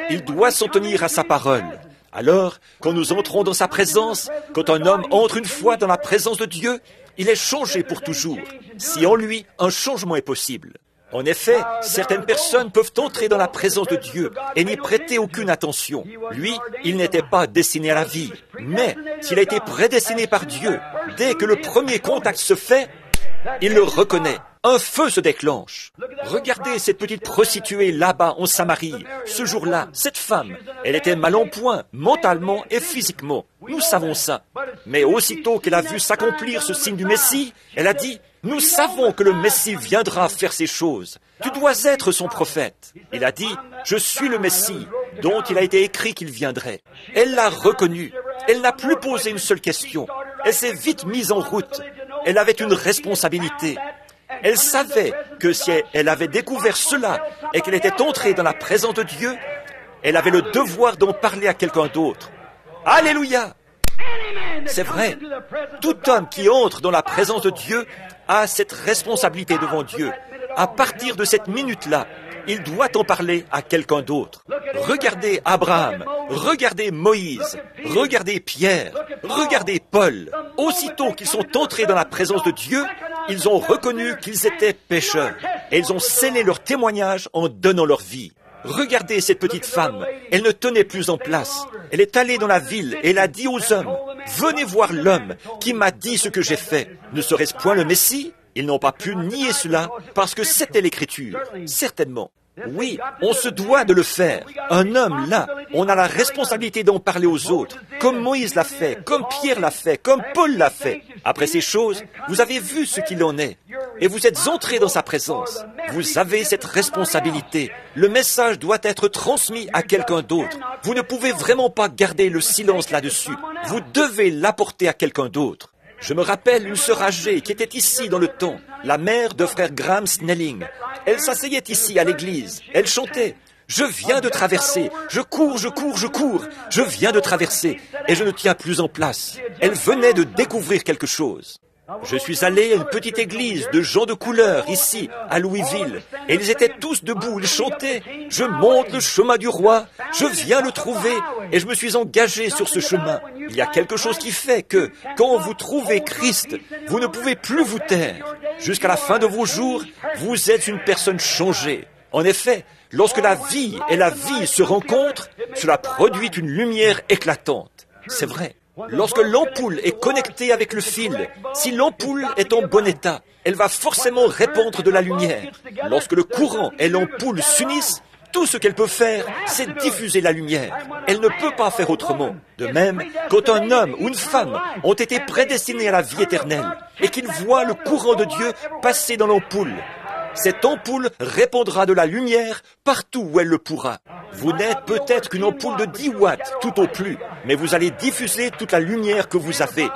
Speaker 1: il doit s'en tenir à sa parole. Alors, quand nous entrons dans sa présence, quand un homme entre une fois dans la présence de Dieu, il est changé pour toujours. Si en lui, un changement est possible. En effet, certaines personnes peuvent entrer dans la présence de Dieu et n'y prêter aucune attention. Lui, il n'était pas destiné à la vie. Mais s'il a été prédestiné par Dieu, dès que le premier contact se fait, il le reconnaît. Un feu se déclenche. Regardez cette petite prostituée là-bas en Samarie. Ce jour-là, cette femme, elle était mal en point, mentalement et physiquement. Nous savons ça. Mais aussitôt qu'elle a vu s'accomplir ce signe du Messie, elle a dit, « Nous savons que le Messie viendra faire ces choses. Tu dois être son prophète. » Il a dit, « Je suis le Messie, dont il a été écrit qu'il viendrait. » Elle l'a reconnu. Elle n'a plus posé une seule question. Elle s'est vite mise en route. Elle avait une responsabilité. Elle savait que si elle avait découvert cela et qu'elle était entrée dans la présence de Dieu, elle avait le devoir d'en parler à quelqu'un d'autre. Alléluia! C'est vrai. Tout homme qui entre dans la présence de Dieu a cette responsabilité devant Dieu. À partir de cette minute-là, il doit en parler à quelqu'un d'autre. Regardez Abraham, regardez Moïse, regardez Pierre, regardez Paul. Aussitôt qu'ils sont entrés dans la présence de Dieu, ils ont reconnu qu'ils étaient pécheurs et ils ont scellé leur témoignage en donnant leur vie. Regardez cette petite femme, elle ne tenait plus en place. Elle est allée dans la ville et elle a dit aux hommes, « Venez voir l'homme qui m'a dit ce que j'ai fait. Ne serait-ce point le Messie ?» Ils n'ont pas pu nier cela parce que c'était l'Écriture, certainement. Oui, on se doit de le faire. Un homme, là, on a la responsabilité d'en parler aux autres, comme Moïse l'a fait, comme Pierre l'a fait, comme Paul l'a fait. Après ces choses, vous avez vu ce qu'il en est, et vous êtes entrés dans sa présence. Vous avez cette responsabilité. Le message doit être transmis à quelqu'un d'autre. Vous ne pouvez vraiment pas garder le silence là-dessus. Vous devez l'apporter à quelqu'un d'autre. Je me rappelle une sœur âgée qui était ici dans le temps, la mère de frère Graham Snelling. Elle s'asseyait ici à l'église. Elle chantait « Je viens de traverser, je cours, je cours, je cours, je viens de traverser, et je ne tiens plus en place. » Elle venait de découvrir quelque chose. Je suis allé à une petite église de gens de couleur, ici, à Louisville, et ils étaient tous debout, ils chantaient « Je monte le chemin du roi, je viens le trouver, et je me suis engagé sur ce chemin. » Il y a quelque chose qui fait que, quand vous trouvez Christ, vous ne pouvez plus vous taire. Jusqu'à la fin de vos jours, vous êtes une personne changée. En effet, lorsque la vie et la vie se rencontrent, cela produit une lumière éclatante. C'est vrai. Lorsque l'ampoule est connectée avec le fil, si l'ampoule est en bon état, elle va forcément répandre de la lumière. Lorsque le courant et l'ampoule s'unissent, tout ce qu'elle peut faire, c'est diffuser la lumière. Elle ne peut pas faire autrement. De même, quand un homme ou une femme ont été prédestinés à la vie éternelle et qu'ils voient le courant de Dieu passer dans l'ampoule, cette ampoule répandra de la lumière partout où elle le pourra. Vous n'êtes peut-être qu'une ampoule de 10 watts, tout au plus, mais vous allez diffuser toute la lumière que vous avez.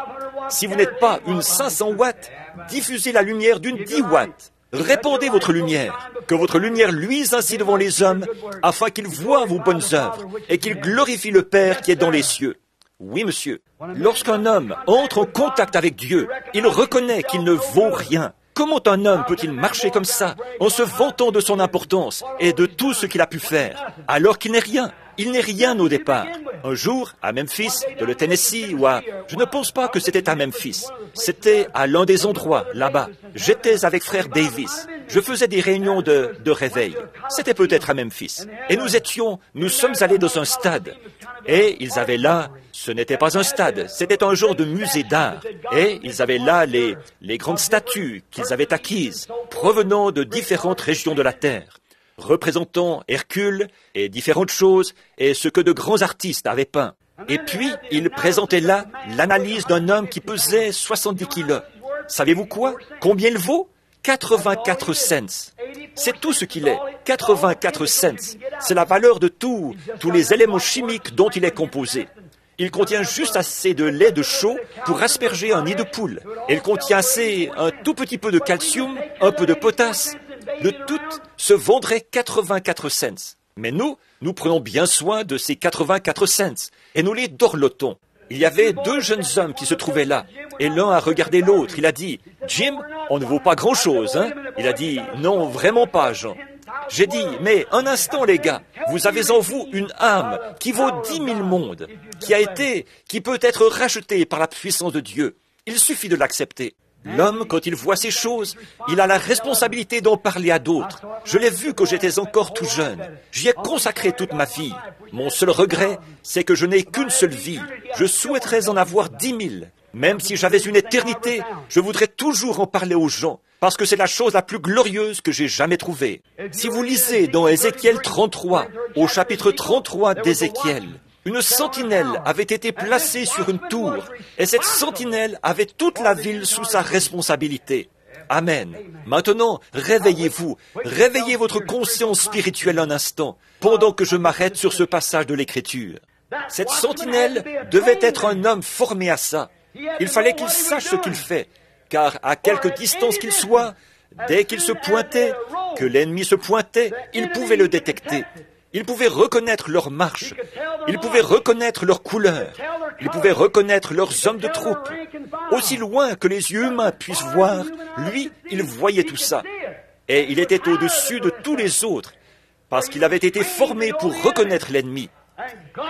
Speaker 1: Si vous n'êtes pas une 500 watts, diffusez la lumière d'une 10 watts. Répandez votre lumière, que votre lumière luise ainsi devant les hommes, afin qu'ils voient vos bonnes œuvres et qu'ils glorifient le Père qui est dans les cieux. Oui, monsieur. Lorsqu'un homme entre en contact avec Dieu, il reconnaît qu'il ne vaut rien. Comment un homme peut-il marcher comme ça, en se vantant de son importance et de tout ce qu'il a pu faire, alors qu'il n'est rien? Il n'est rien au départ. Un jour, à Memphis, de le Tennessee, je ne pense pas que c'était à Memphis. C'était à l'un des endroits, là-bas. J'étais avec frère Davis. Je faisais des réunions de réveil. C'était peut-être à Memphis. Et nous sommes allés dans un stade. Et ils avaient là, ce n'était pas un stade, c'était un genre de musée d'art. Et ils avaient là les grandes statues qu'ils avaient acquises, provenant de différentes régions de la terre, représentant Hercule et différentes choses, et ce que de grands artistes avaient peint. Et puis, ils présentaient là l'analyse d'un homme qui pesait 70 kilos. Savez-vous quoi? Combien il vaut? 84 cents. C'est tout ce qu'il est. 84 cents. C'est la valeur de tous les éléments chimiques dont il est composé. Il contient juste assez de lait de chaux pour asperger un nid de poule. Il contient un tout petit peu de calcium, un peu de potasse. Le tout se vendrait 84 cents. Mais nous prenons bien soin de ces 84 cents et nous les dorlotons. Il y avait 2 jeunes hommes qui se trouvaient là, et l'un a regardé l'autre. Il a dit, « Jim, on ne vaut pas grand-chose, hein ?» Il a dit, « Non, vraiment pas, Jean. » J'ai dit, « Mais un instant, les gars, vous avez en vous une âme qui vaut 10 000 mondes, qui peut être rachetée par la puissance de Dieu. Il suffit de l'accepter. » L'homme, quand il voit ces choses, il a la responsabilité d'en parler à d'autres. Je l'ai vu quand j'étais encore tout jeune. J'y ai consacré toute ma vie. Mon seul regret, c'est que je n'ai qu'une seule vie. Je souhaiterais en avoir 10 000. Même si j'avais une éternité, je voudrais toujours en parler aux gens, parce que c'est la chose la plus glorieuse que j'ai jamais trouvée. Si vous lisez dans Ézéchiel 33, au chapitre 33 d'Ézéchiel, une sentinelle avait été placée sur une tour, et cette sentinelle avait toute la ville sous sa responsabilité. Amen. Maintenant, réveillez-vous, réveillez votre conscience spirituelle un instant, pendant que je m'arrête sur ce passage de l'Écriture. Cette sentinelle devait être un homme formé à ça. Il fallait qu'il sache ce qu'il fait, car à quelque distance qu'il soit, dès qu'il se pointait, que l'ennemi se pointait, il pouvait le détecter. Il pouvait reconnaître leur marche, il pouvait reconnaître leur couleur, il pouvait reconnaître leurs hommes de troupe. Aussi loin que les yeux humains puissent voir, lui, il voyait tout ça. Et il était au-dessus de tous les autres, parce qu'il avait été formé pour reconnaître l'ennemi.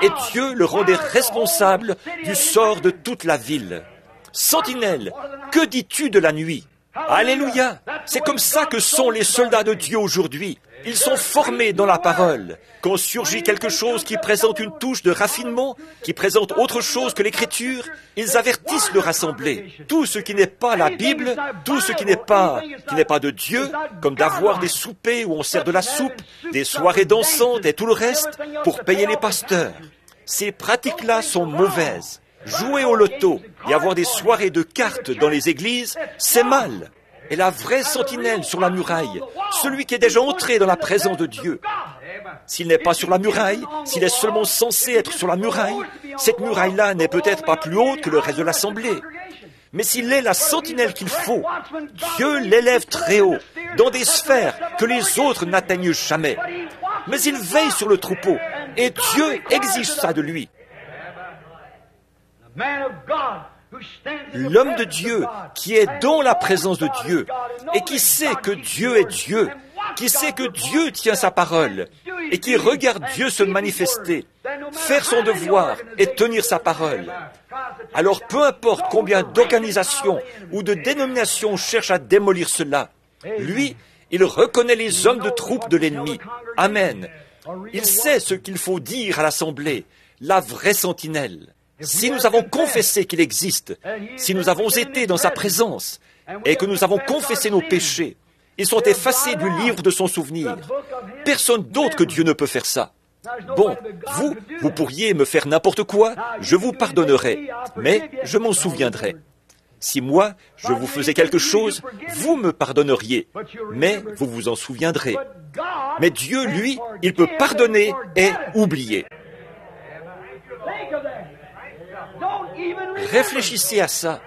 Speaker 1: Et Dieu le rendait responsable du sort de toute la ville. Sentinelle, que dis-tu de la nuit? Alléluia! C'est comme ça que sont les soldats de Dieu aujourd'hui. Ils sont formés dans la parole. Quand surgit quelque chose qui présente une touche de raffinement, qui présente autre chose que l'Écriture, ils avertissent leur assemblée. Tout ce qui n'est pas la Bible, tout ce qui n'est pas de Dieu, comme d'avoir des soupers où on sert de la soupe, des soirées dansantes et tout le reste, pour payer les pasteurs. Ces pratiques-là sont mauvaises. Jouer au loto et avoir des soirées de cartes dans les églises, c'est mal. Et la vraie sentinelle sur la muraille, celui qui est déjà entré dans la présence de Dieu, s'il n'est pas sur la muraille, s'il est seulement censé être sur la muraille, cette muraille-là n'est peut-être pas plus haute que le reste de l'assemblée. Mais s'il est la sentinelle qu'il faut, Dieu l'élève très haut, dans des sphères que les autres n'atteignent jamais. Mais il veille sur le troupeau, et Dieu exige ça de lui. L'homme de Dieu qui est dans la présence de Dieu et qui sait que Dieu est Dieu, qui sait que Dieu tient sa parole et qui regarde Dieu se manifester, faire son devoir et tenir sa parole. Alors peu importe combien d'organisations ou de dénominations cherchent à démolir cela, lui, il reconnaît les hommes de troupe de l'ennemi. Amen. Il sait ce qu'il faut dire à l'assemblée, la vraie sentinelle. Si nous avons confessé qu'il existe, si nous avons été dans sa présence et que nous avons confessé nos péchés, ils sont effacés du livre de son souvenir. Personne d'autre que Dieu ne peut faire ça. Bon, vous pourriez me faire n'importe quoi, je vous pardonnerai, mais je m'en souviendrai. Si moi, je vous faisais quelque chose, vous me pardonneriez, mais vous vous en souviendrez. Mais Dieu, lui, il peut pardonner et oublier. Réfléchissez à ça.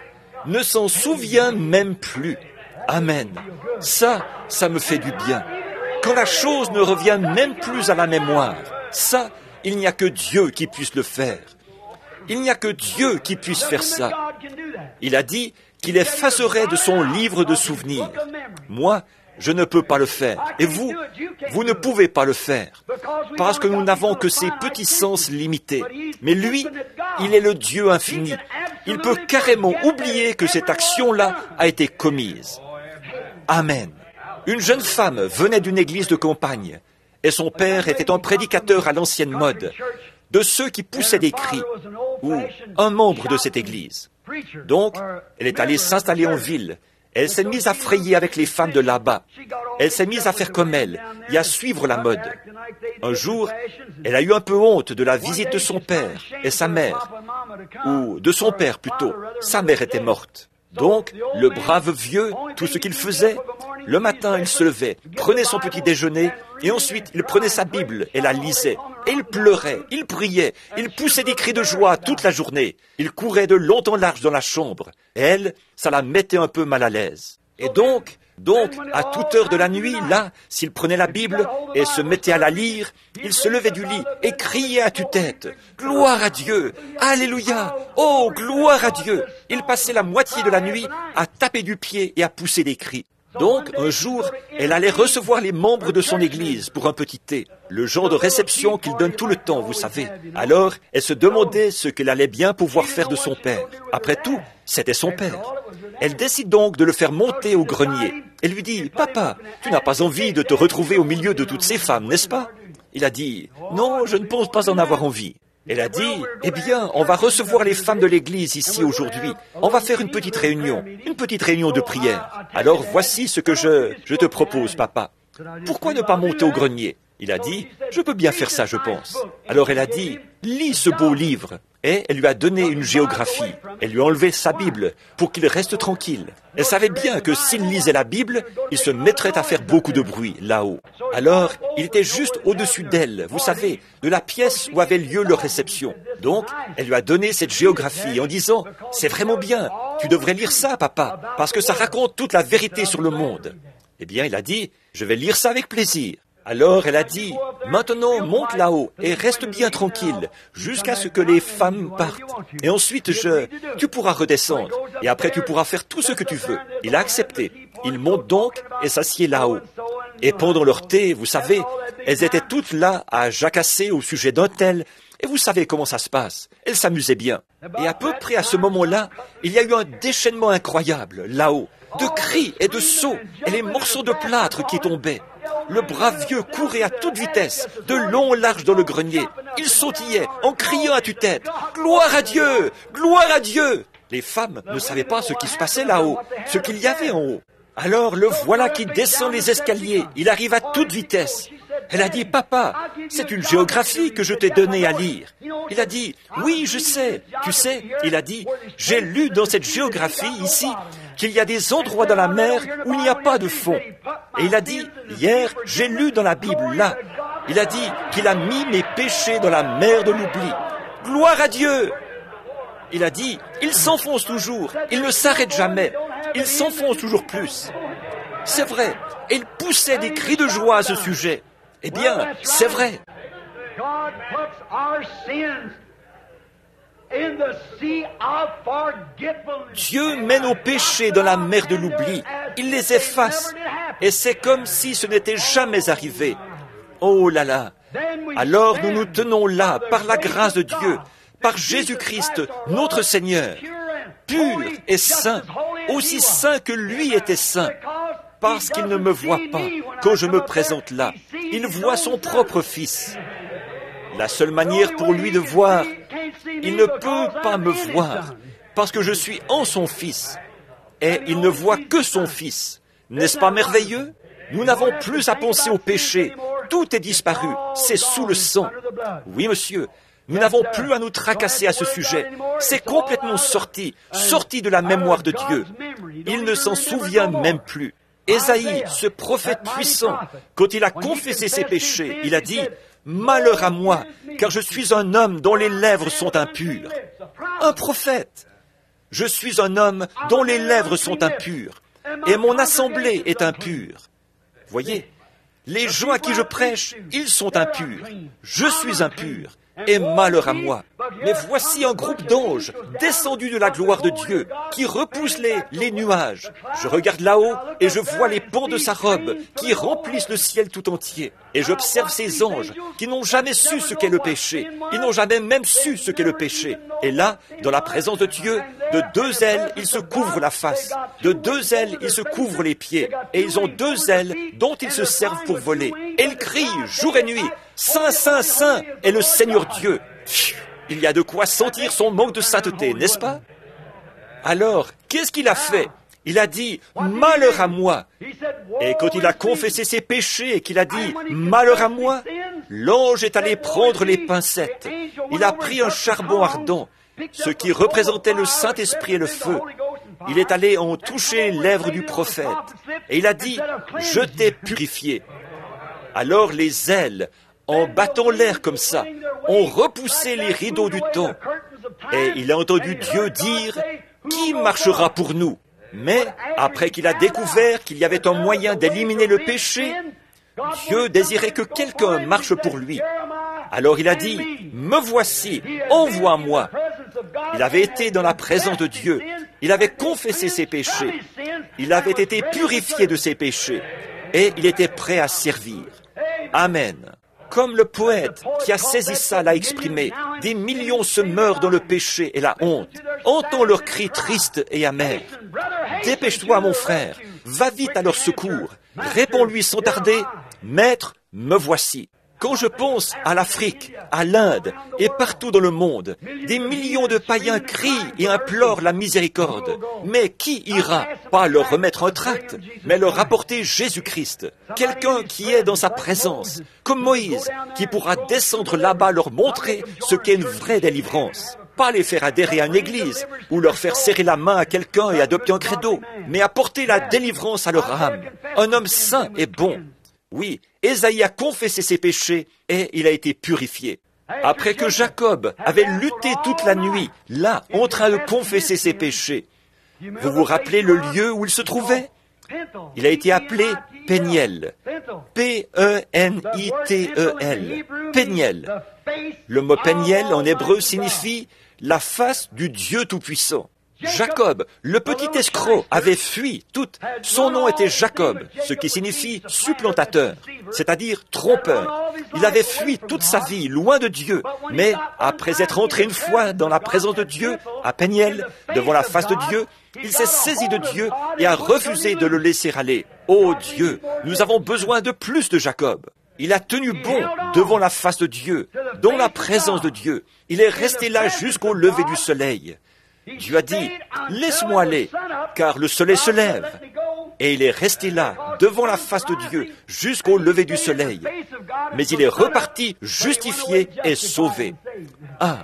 Speaker 1: Ne s'en souvient même plus. Amen. Ça me fait du bien. Quand la chose ne revient même plus à la mémoire, ça, il n'y a que Dieu qui puisse le faire. Il n'y a que Dieu qui puisse faire ça. Il a dit qu'il effacerait de son livre de souvenirs. Moi, je ne peux pas le faire. Et vous ne pouvez pas le faire. Parce que nous n'avons que ces petits sens limités. Mais lui, il est le Dieu infini. Il peut carrément oublier que cette action-là a été commise. Amen. Une jeune femme venait d'une église de campagne. Et son père était un prédicateur à l'ancienne mode, de ceux qui poussaient des cris, ou un membre de cette église. Donc, elle est allée s'installer en ville. Elle s'est mise à frayer avec les femmes de là-bas. Elle s'est mise à faire comme elle et à suivre la mode. Un jour, elle a eu un peu honte de la visite de son père et sa mère, ou de son père plutôt. Sa mère était morte. Donc, le brave vieux, tout ce qu'il faisait, le matin, il se levait, prenait son petit déjeuner, et ensuite, il prenait sa Bible et la lisait. Et il pleurait, il priait, il poussait des cris de joie toute la journée. Il courait de long en large dans la chambre. Et elle, ça la mettait un peu mal à l'aise. Et donc, à toute heure de la nuit, là, s'il prenait la Bible et se mettait à la lire, il se levait du lit et criait à tue-tête. Gloire à Dieu! Alléluia! Oh, gloire à Dieu! Il passait la moitié de la nuit à taper du pied et à pousser des cris. Donc, un jour, elle allait recevoir les membres de son église pour un petit thé, le genre de réception qu'il donne tout le temps, vous savez. Alors, elle se demandait ce qu'elle allait bien pouvoir faire de son père. Après tout, c'était son père. Elle décide donc de le faire monter au grenier. Elle lui dit, « Papa, tu n'as pas envie de te retrouver au milieu de toutes ces femmes, n'est-ce pas ?» Il a dit, « Non, je ne pense pas en avoir envie. » Elle a dit, « Eh bien, on va recevoir les femmes de l'église ici aujourd'hui. On va faire une petite réunion de prière. Alors voici ce que je te propose, papa. Pourquoi ne pas monter au grenier ?» Il a dit, « Je peux bien faire ça, je pense. » Alors elle a dit, « Lis ce beau livre. » Et elle lui a donné une géographie. Elle lui a enlevé sa Bible pour qu'il reste tranquille. Elle savait bien que s'il lisait la Bible, il se mettrait à faire beaucoup de bruit là-haut. Alors, il était juste au-dessus d'elle, vous savez, de la pièce où avait lieu leur réception. Donc, elle lui a donné cette géographie en disant, « C'est vraiment bien, tu devrais lire ça, papa, parce que ça raconte toute la vérité sur le monde. » Eh bien, il a dit, « Je vais lire ça avec plaisir. » Alors elle a dit, « Maintenant, monte là-haut et reste bien tranquille jusqu'à ce que les femmes partent. Et ensuite, tu pourras redescendre et après tu pourras faire tout ce que tu veux. » Il a accepté. Il monte donc et s'assied là-haut. Et pendant leur thé, vous savez, elles étaient toutes là à jacasser au sujet d'un tel. Et vous savez comment ça se passe. Elles s'amusaient bien. Et à peu près à ce moment-là, il y a eu un déchaînement incroyable là-haut, de cris et de sauts et les morceaux de plâtre qui tombaient. Le brave vieux courait à toute vitesse, de long en large dans le grenier. Il sautillait en criant à tue-tête, « Gloire à Dieu! Gloire à Dieu !» Les femmes ne savaient pas ce qui se passait là-haut, ce qu'il y avait en haut. Alors le voilà qui descend les escaliers. Il arrive à toute vitesse. Elle a dit, « Papa, c'est une géographie que je t'ai donnée à lire. » Il a dit, « Oui, je sais. Tu sais, il a dit, « J'ai lu dans cette géographie ici qu'il y a des endroits dans la mer où il n'y a pas de fond. » Et il a dit, « Hier, j'ai lu dans la Bible, là. » Il a dit qu'il a mis mes péchés dans la mer de l'oubli. Gloire à Dieu! Il a dit, « Il s'enfonce toujours. Il ne s'arrête jamais. Il s'enfonce toujours plus. » C'est vrai. Et il poussait des cris de joie à ce sujet. Eh bien, c'est vrai. Dieu met nos péchés dans la mer de l'oubli. Il les efface. Et c'est comme si ce n'était jamais arrivé. Oh là là! Alors nous nous tenons là, par la grâce de Dieu, par Jésus-Christ, notre Seigneur, pur et saint, aussi saint que lui était saint. Parce qu'il ne me voit pas quand je me présente là. Il voit son propre Fils. La seule manière pour lui de voir, il ne peut pas me voir, parce que je suis en son Fils. Et il ne voit que son Fils. N'est-ce pas merveilleux? Nous n'avons plus à penser au péché. Tout est disparu. C'est sous le sang. Oui, monsieur. Nous n'avons plus à nous tracasser à ce sujet. C'est complètement sorti de la mémoire de Dieu. Il ne s'en souvient même plus. Ésaïe, ce prophète puissant, quand il a confessé ses péchés, il a dit, « Malheur à moi, car je suis un homme dont les lèvres sont impures. » Un prophète. Je suis un homme dont les lèvres sont impures, et mon assemblée est impure. Voyez, les gens à qui je prêche, ils sont impurs. Je suis impur. Et malheur à moi. Mais voici un groupe d'anges descendus de la gloire de Dieu qui repoussent les nuages. Je regarde là-haut et je vois les pans de sa robe qui remplissent le ciel tout entier. Et j'observe ces anges qui n'ont jamais su ce qu'est le péché. Ils n'ont jamais même su ce qu'est le péché. Et là, dans la présence de Dieu, de deux ailes, ils se couvrent la face. De deux ailes, ils se couvrent les pieds. Et ils ont deux ailes dont ils se servent pour voler. Et ils crient jour et nuit. Saint, Saint, Saint est le Seigneur Dieu. Il y a de quoi sentir son manque de sainteté, n'est-ce pas? Alors, qu'est-ce qu'il a fait? Il a dit, malheur à moi. Et quand il a confessé ses péchés et qu'il a dit, malheur à moi, l'ange est allé prendre les pincettes. Il a pris un charbon ardent, ce qui représentait le Saint-Esprit et le feu. Il est allé en toucher les lèvres du prophète. Et il a dit, je t'ai purifié. Alors les ailes, en battant l'air comme ça, ont repoussé les rideaux du temps. Et il a entendu Dieu dire, « Qui marchera pour nous ?» Mais, après qu'il a découvert qu'il y avait un moyen d'éliminer le péché, Dieu désirait que quelqu'un marche pour lui. Alors il a dit, « Me voici, envoie-moi. » Il avait été dans la présence de Dieu. Il avait confessé ses péchés. Il avait été purifié de ses péchés. Et il était prêt à servir. Amen. Comme le poète qui a saisi ça l'a exprimé, des millions se meurent dans le péché et la honte. Entends leurs cris tristes et amers. Dépêche-toi, mon frère. Va vite à leur secours. Réponds-lui sans tarder. Maître, me voici. Quand je pense à l'Afrique, à l'Inde et partout dans le monde, des millions de païens crient et implorent la miséricorde. Mais qui ira? Pas leur remettre un tract, mais leur rapporter Jésus-Christ. Quelqu'un qui est dans sa présence, comme Moïse, qui pourra descendre là-bas leur montrer ce qu'est une vraie délivrance. Pas les faire adhérer à une église, ou leur faire serrer la main à quelqu'un et adopter un credo, mais apporter la délivrance à leur âme. Un homme saint et bon. Oui, Ésaïe a confessé ses péchés et il a été purifié. Après que Jacob avait lutté toute la nuit, là, en train de confesser ses péchés, vous vous rappelez le lieu où il se trouvait? Il a été appelé Péniel. P-E-N-I-T-E-L. Péniel. Le mot Péniel en hébreu signifie la face du Dieu Tout-Puissant. Jacob, le petit escroc, avait fui toute. Son nom était Jacob, ce qui signifie supplantateur, c'est-à-dire trompeur. Il avait fui toute sa vie, loin de Dieu. Mais après être entré une fois dans la présence de Dieu, à Péniel, devant la face de Dieu, il s'est saisi de Dieu et a refusé de le laisser aller. Oh Dieu, nous avons besoin de plus de Jacob. Il a tenu bon devant la face de Dieu, dans la présence de Dieu. Il est resté là jusqu'au lever du soleil. Dieu a dit, laisse-moi aller, car le soleil se lève. Et il est resté là, devant la face de Dieu, jusqu'au lever du soleil. Mais il est reparti, justifié et sauvé. Ah!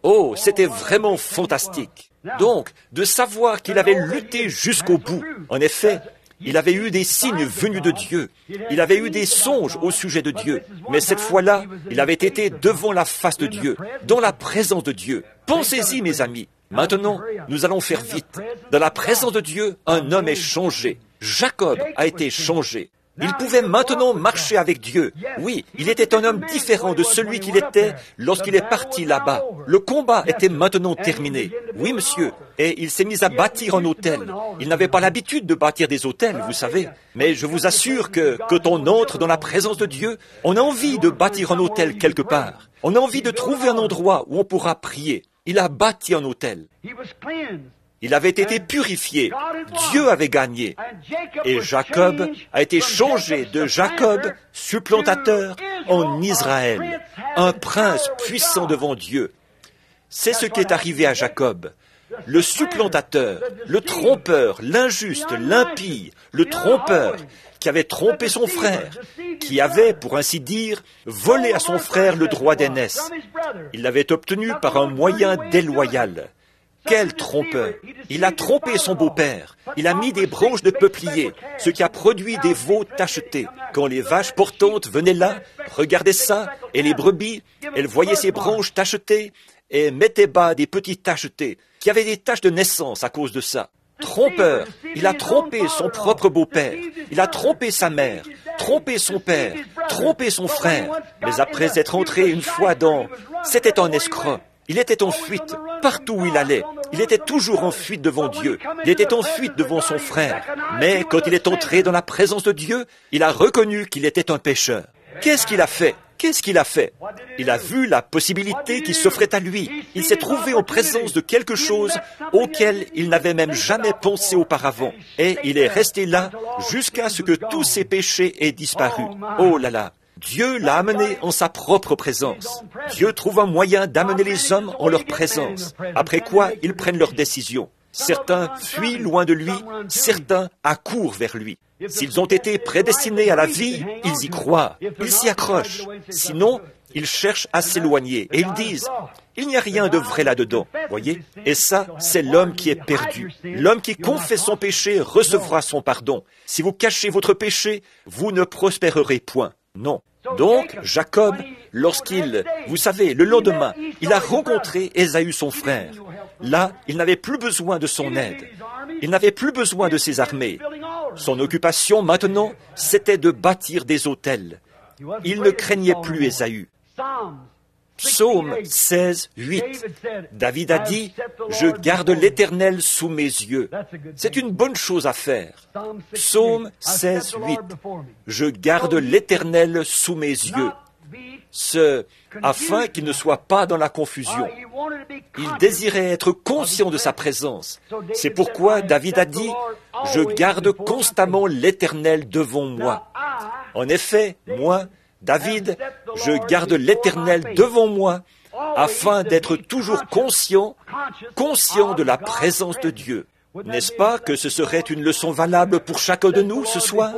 Speaker 1: Oh, c'était vraiment fantastique. Donc, de savoir qu'il avait lutté jusqu'au bout. En effet, il avait eu des signes venus de Dieu. Il avait eu des songes au sujet de Dieu. Mais cette fois-là, il avait été devant la face de Dieu, dans la présence de Dieu. Pensez-y, mes amis. Maintenant, nous allons faire vite. Dans la présence de Dieu, un homme est changé. Jacob a été changé. Il pouvait maintenant marcher avec Dieu. Oui, il était un homme différent de celui qu'il était lorsqu'il est parti là-bas. Le combat était maintenant terminé. Oui, monsieur. Et il s'est mis à bâtir un autel. Il n'avait pas l'habitude de bâtir des autels, vous savez. Mais je vous assure que quand on entre dans la présence de Dieu, on a envie de bâtir un autel quelque part. On a envie de trouver un endroit où on pourra prier. Il a bâti un autel. Il avait été purifié. Dieu avait gagné. Et Jacob a été changé de Jacob, supplantateur, en Israël, un prince puissant devant Dieu. C'est ce qui est arrivé à Jacob. Le supplantateur, le trompeur, l'injuste, l'impie, le trompeur, qui avait trompé son frère, qui avait, pour ainsi dire, volé à son frère le droit d'aînesse. Il l'avait obtenu par un moyen déloyal. Quel trompeur! Il a trompé son beau-père. Il a mis des branches de peuplier, ce qui a produit des veaux tachetés. Quand les vaches portantes venaient là, regardaient ça, et les brebis, elles voyaient ces branches tachetées et mettaient bas des petits tachetés, qui avaient des taches de naissance à cause de ça. Trompeur! Il a trompé son propre beau-père. Il a trompé sa mère, trompé son père, trompé son frère. Mais après être entré une fois dans... C'était un escroc. Il était en fuite, partout où il allait. Il était toujours en fuite devant Dieu. Il était en fuite devant son frère. Mais quand il est entré dans la présence de Dieu, il a reconnu qu'il était un pécheur. Qu'est-ce qu'il a fait? Qu'est-ce qu'il a fait? Il a vu la possibilité qui s'offrait à lui. Il s'est trouvé en présence de quelque chose auquel il n'avait même jamais pensé auparavant. Et il est resté là jusqu'à ce que tous ses péchés aient disparu. Oh là là! Dieu l'a amené en sa propre présence. Dieu trouve un moyen d'amener les hommes en leur présence, après quoi ils prennent leurs décisions. Certains fuient loin de lui, certains accourent vers lui. S'ils ont été prédestinés à la vie, ils y croient, ils s'y accrochent. Sinon, ils cherchent à s'éloigner et ils disent, il n'y a rien de vrai là-dedans, voyez? Et ça, c'est l'homme qui est perdu. L'homme qui confesse son péché recevra son pardon. Si vous cachez votre péché, vous ne prospérerez point. Non. Donc, Jacob, lorsqu'il, vous savez, le lendemain, il a rencontré Ésaü son frère. Là, il n'avait plus besoin de son aide. Il n'avait plus besoin de ses armées. Son occupation, maintenant, c'était de bâtir des autels. Il ne craignait plus Ésaü. Psaume 16, 8. David a dit, « Je garde l'Éternel sous mes yeux. » C'est une bonne chose à faire. Psaume 16, 8. « Je garde l'Éternel sous mes yeux. » Afin qu'il ne soit pas dans la confusion. Il désirait être conscient de sa présence. C'est pourquoi David a dit, « Je garde constamment l'Éternel devant moi. » En effet, moi, David, je garde l'Éternel devant moi, afin d'être toujours conscient de la présence de Dieu. N'est-ce pas que ce serait une leçon valable pour chacun de nous ce soir?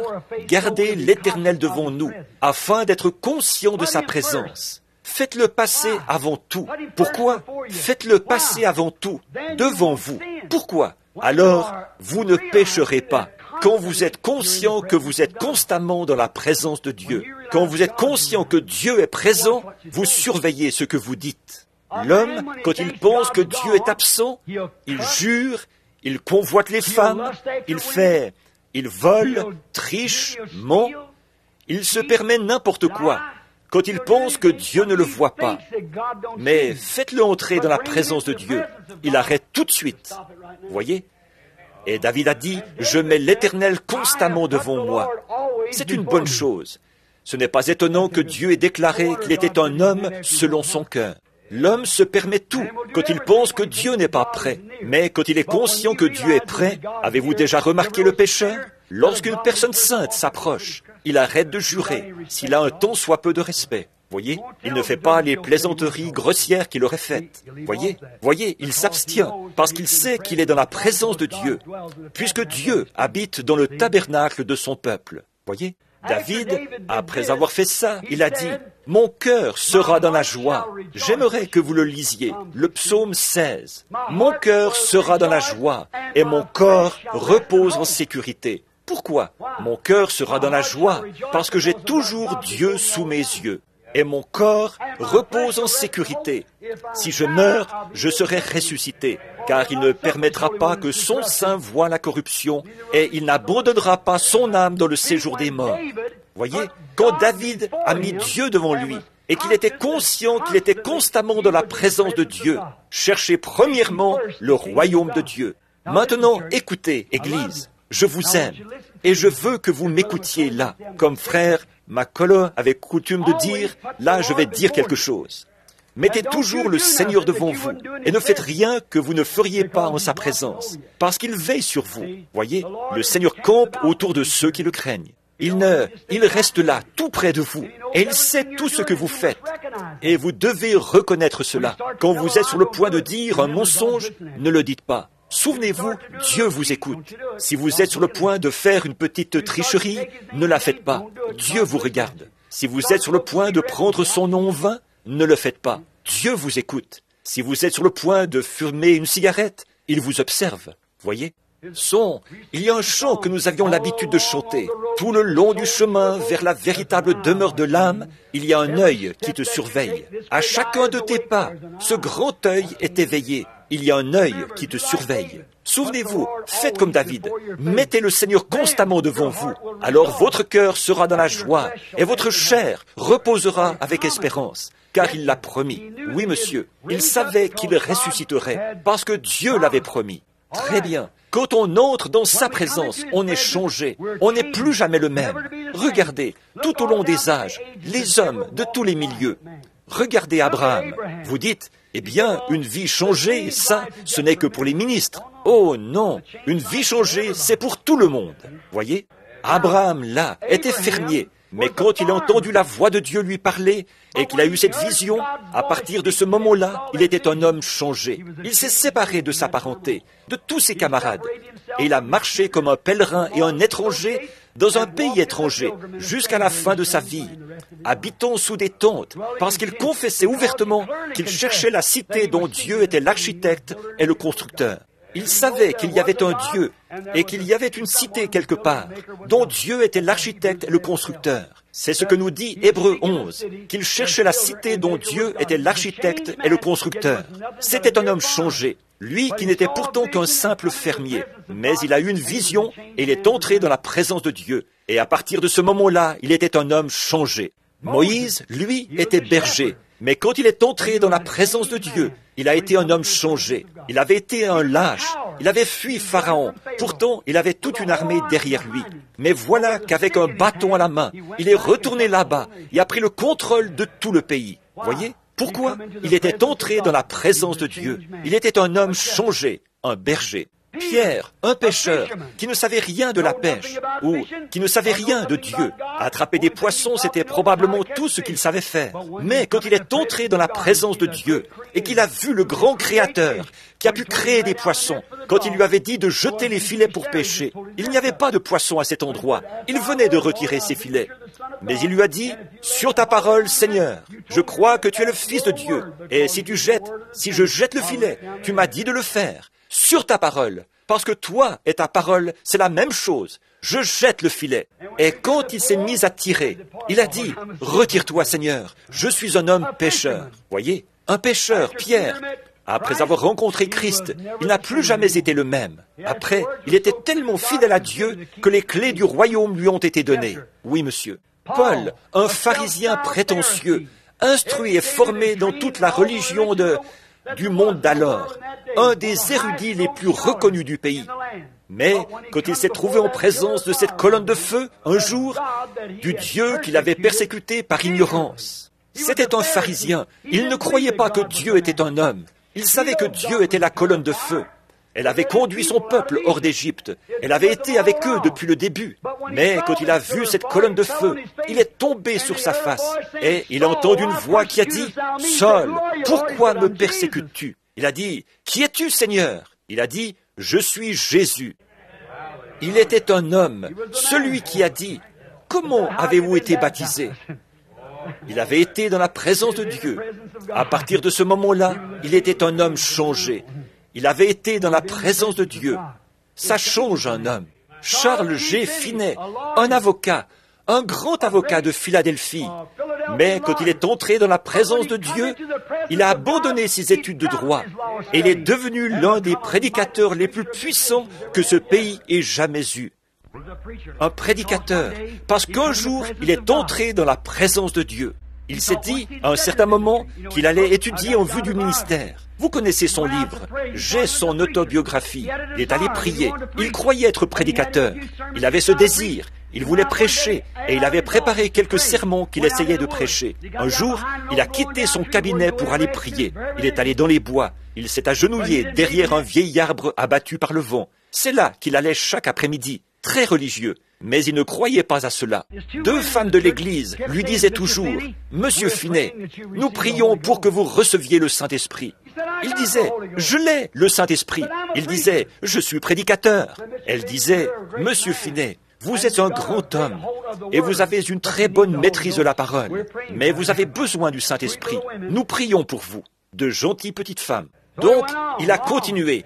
Speaker 1: Gardez l'Éternel devant nous, afin d'être conscient de sa présence. Faites-le passer avant tout. Pourquoi? Faites-le passer avant tout, devant vous. Pourquoi? Alors, vous ne pécherez pas. Quand vous êtes conscient que vous êtes constamment dans la présence de Dieu, quand vous êtes conscient que Dieu est présent, vous surveillez ce que vous dites. L'homme, quand il pense que Dieu est absent, il jure, il convoite les femmes, il vole, triche, ment, il se permet n'importe quoi, quand il pense que Dieu ne le voit pas. Mais faites-le entrer dans la présence de Dieu, il arrête tout de suite. Voyez? Et David a dit, « Je mets l'Éternel constamment devant moi. » C'est une bonne chose. Ce n'est pas étonnant que Dieu ait déclaré qu'il était un homme selon son cœur. L'homme se permet tout quand il pense que Dieu n'est pas prêt. Mais quand il est conscient que Dieu est prêt, avez-vous déjà remarqué le pécheur? Lorsqu'une personne sainte s'approche, il arrête de jurer, s'il a un tant soit peu de respect. Voyez, il ne fait pas les plaisanteries grossières qu'il aurait faites. Voyez, il s'abstient parce qu'il sait qu'il est dans la présence de Dieu, puisque Dieu habite dans le tabernacle de son peuple. Voyez, David, après avoir fait ça, il a dit, « Mon cœur sera dans la joie. » J'aimerais que vous le lisiez, le psaume 16. « Mon cœur sera dans la joie et mon corps repose en sécurité. » Pourquoi? Mon cœur sera dans la joie parce que j'ai toujours Dieu sous mes yeux. Et mon corps repose en sécurité. Si je meurs, je serai ressuscité, car il ne permettra pas que son sein voie la corruption, et il n'abandonnera pas son âme dans le séjour des morts. Voyez, quand David a mis Dieu devant lui, et qu'il était conscient qu'il était constamment dans la présence de Dieu, cherchez premièrement le royaume de Dieu. Maintenant, écoutez, Église, je vous aime, et je veux que vous m'écoutiez là, comme frère McCullough avait coutume de dire, là je vais dire quelque chose. Mettez toujours le Seigneur devant vous et ne faites rien que vous ne feriez pas en sa présence, parce qu'il veille sur vous. Voyez, le Seigneur campe autour de ceux qui le craignent. Il reste là, tout près de vous, et il sait tout ce que vous faites. Et vous devez reconnaître cela. Quand vous êtes sur le point de dire un mensonge, ne le dites pas. Souvenez-vous, Dieu vous écoute. Si vous êtes sur le point de faire une petite tricherie, ne la faites pas. Dieu vous regarde. Si vous êtes sur le point de prendre son nom en vain, ne le faites pas. Dieu vous écoute. Si vous êtes sur le point de fumer une cigarette, il vous observe. Voyez? Il y a un chant que nous avions l'habitude de chanter. Tout le long du chemin vers la véritable demeure de l'âme, il y a un œil qui te surveille. À chacun de tes pas, ce grand œil est éveillé. Il y a un œil qui te surveille. Souvenez-vous, faites comme David. Mettez le Seigneur constamment devant vous. Alors votre cœur sera dans la joie et votre chair reposera avec espérance. Car il l'a promis. Oui, monsieur, il savait qu'il ressusciterait parce que Dieu l'avait promis. Très bien. Quand on entre dans sa présence, on est changé. On n'est plus jamais le même. Regardez, tout au long des âges, les hommes de tous les milieux. Regardez Abraham. Vous dites, eh bien, une vie changée, ça, ce n'est que pour les ministres. Oh non, une vie changée, c'est pour tout le monde. Voyez, Abraham, là, était fermier. Mais quand il a entendu la voix de Dieu lui parler et qu'il a eu cette vision, à partir de ce moment-là, il était un homme changé. Il s'est séparé de sa parenté, de tous ses camarades. Et il a marché comme un pèlerin et un étranger dans un pays étranger jusqu'à la fin de sa vie, habitant sous des tentes, parce qu'il confessait ouvertement qu'il cherchait la cité dont Dieu était l'architecte et le constructeur. Il savait qu'il y avait un Dieu et qu'il y avait une cité quelque part, dont Dieu était l'architecte et le constructeur. C'est ce que nous dit Hébreux 11, qu'il cherchait la cité dont Dieu était l'architecte et le constructeur. C'était un homme changé, lui qui n'était pourtant qu'un simple fermier. Mais il a eu une vision et il est entré dans la présence de Dieu. Et à partir de ce moment-là, il était un homme changé. Moïse, lui, était berger. Mais quand il est entré dans la présence de Dieu, il a été un homme changé. Il avait été un lâche. Il avait fui Pharaon. Pourtant, il avait toute une armée derrière lui. Mais voilà qu'avec un bâton à la main, il est retourné là-bas et a pris le contrôle de tout le pays. Voyez? Pourquoi? Il était entré dans la présence de Dieu. Il était un homme changé, un berger. Pierre, un pêcheur, qui ne savait rien de la pêche, ou qui ne savait rien de Dieu. Attraper des poissons, c'était probablement tout ce qu'il savait faire. Mais quand il est entré dans la présence de Dieu, et qu'il a vu le grand Créateur, qui a pu créer des poissons, quand il lui avait dit de jeter les filets pour pêcher, il n'y avait pas de poissons à cet endroit. Il venait de retirer ses filets. Mais il lui a dit, « Sur ta parole, Seigneur, je crois que tu es le Fils de Dieu, et si je jette le filet, tu m'as dit de le faire. Sur ta parole, parce que toi et ta parole, c'est la même chose. Je jette le filet. » Et quand il s'est mis à tirer, il a dit, « Retire-toi, Seigneur, je suis un homme pécheur. » Voyez, un pécheur, Pierre. Après avoir rencontré Christ, il n'a plus jamais été le même. Après, il était tellement fidèle à Dieu que les clés du royaume lui ont été données. Oui, monsieur. Paul, un pharisien prétentieux, instruit et formé dans toute la religion du monde d'alors, un des érudits les plus reconnus du pays. Mais quand il s'est trouvé en présence de cette colonne de feu, un jour, du Dieu qu'il avait persécuté par ignorance, c'était un pharisien. Il ne croyait pas que Dieu était un homme. Il savait que Dieu était la colonne de feu. Elle avait conduit son peuple hors d'Égypte. Elle avait été avec eux depuis le début. Mais quand il a vu cette colonne de feu, il est tombé sur sa face. Et il a entendu une voix qui a dit, « Saul, pourquoi me persécutes-tu » Il a dit, « Qui es-tu, Seigneur » Il a dit, « Je suis Jésus. » Il était un homme, celui qui a dit, « Comment avez-vous été baptisé » Il avait été dans la présence de Dieu. À partir de ce moment-là, il était un homme changé. Il avait été dans la présence de Dieu. Ça change un homme. Charles G. Finney, un avocat, un grand avocat de Philadelphie. Mais quand il est entré dans la présence de Dieu, il a abandonné ses études de droit et il est devenu l'un des prédicateurs les plus puissants que ce pays ait jamais eu. Un prédicateur, parce qu'un jour, il est entré dans la présence de Dieu. Il s'est dit, à un certain moment, qu'il allait étudier en vue du ministère. Vous connaissez son livre, J'ai son autobiographie. Il est allé prier. Il croyait être prédicateur. Il avait ce désir. Il voulait prêcher et il avait préparé quelques sermons qu'il essayait de prêcher. Un jour, il a quitté son cabinet pour aller prier. Il est allé dans les bois. Il s'est agenouillé derrière un vieil arbre abattu par le vent. C'est là qu'il allait chaque après-midi. Très religieux, mais il ne croyait pas à cela. Deux femmes de l'Église lui disaient toujours, « Monsieur Finney, nous prions pour que vous receviez le Saint-Esprit. » Il disait, « Je l'ai, le Saint-Esprit. » Il disait, « Je suis prédicateur. » Elle disait, « Monsieur Finney, vous êtes un grand homme et vous avez une très bonne maîtrise de la parole, mais vous avez besoin du Saint-Esprit. Nous prions pour vous. » De gentilles petites femmes. Donc, il a continué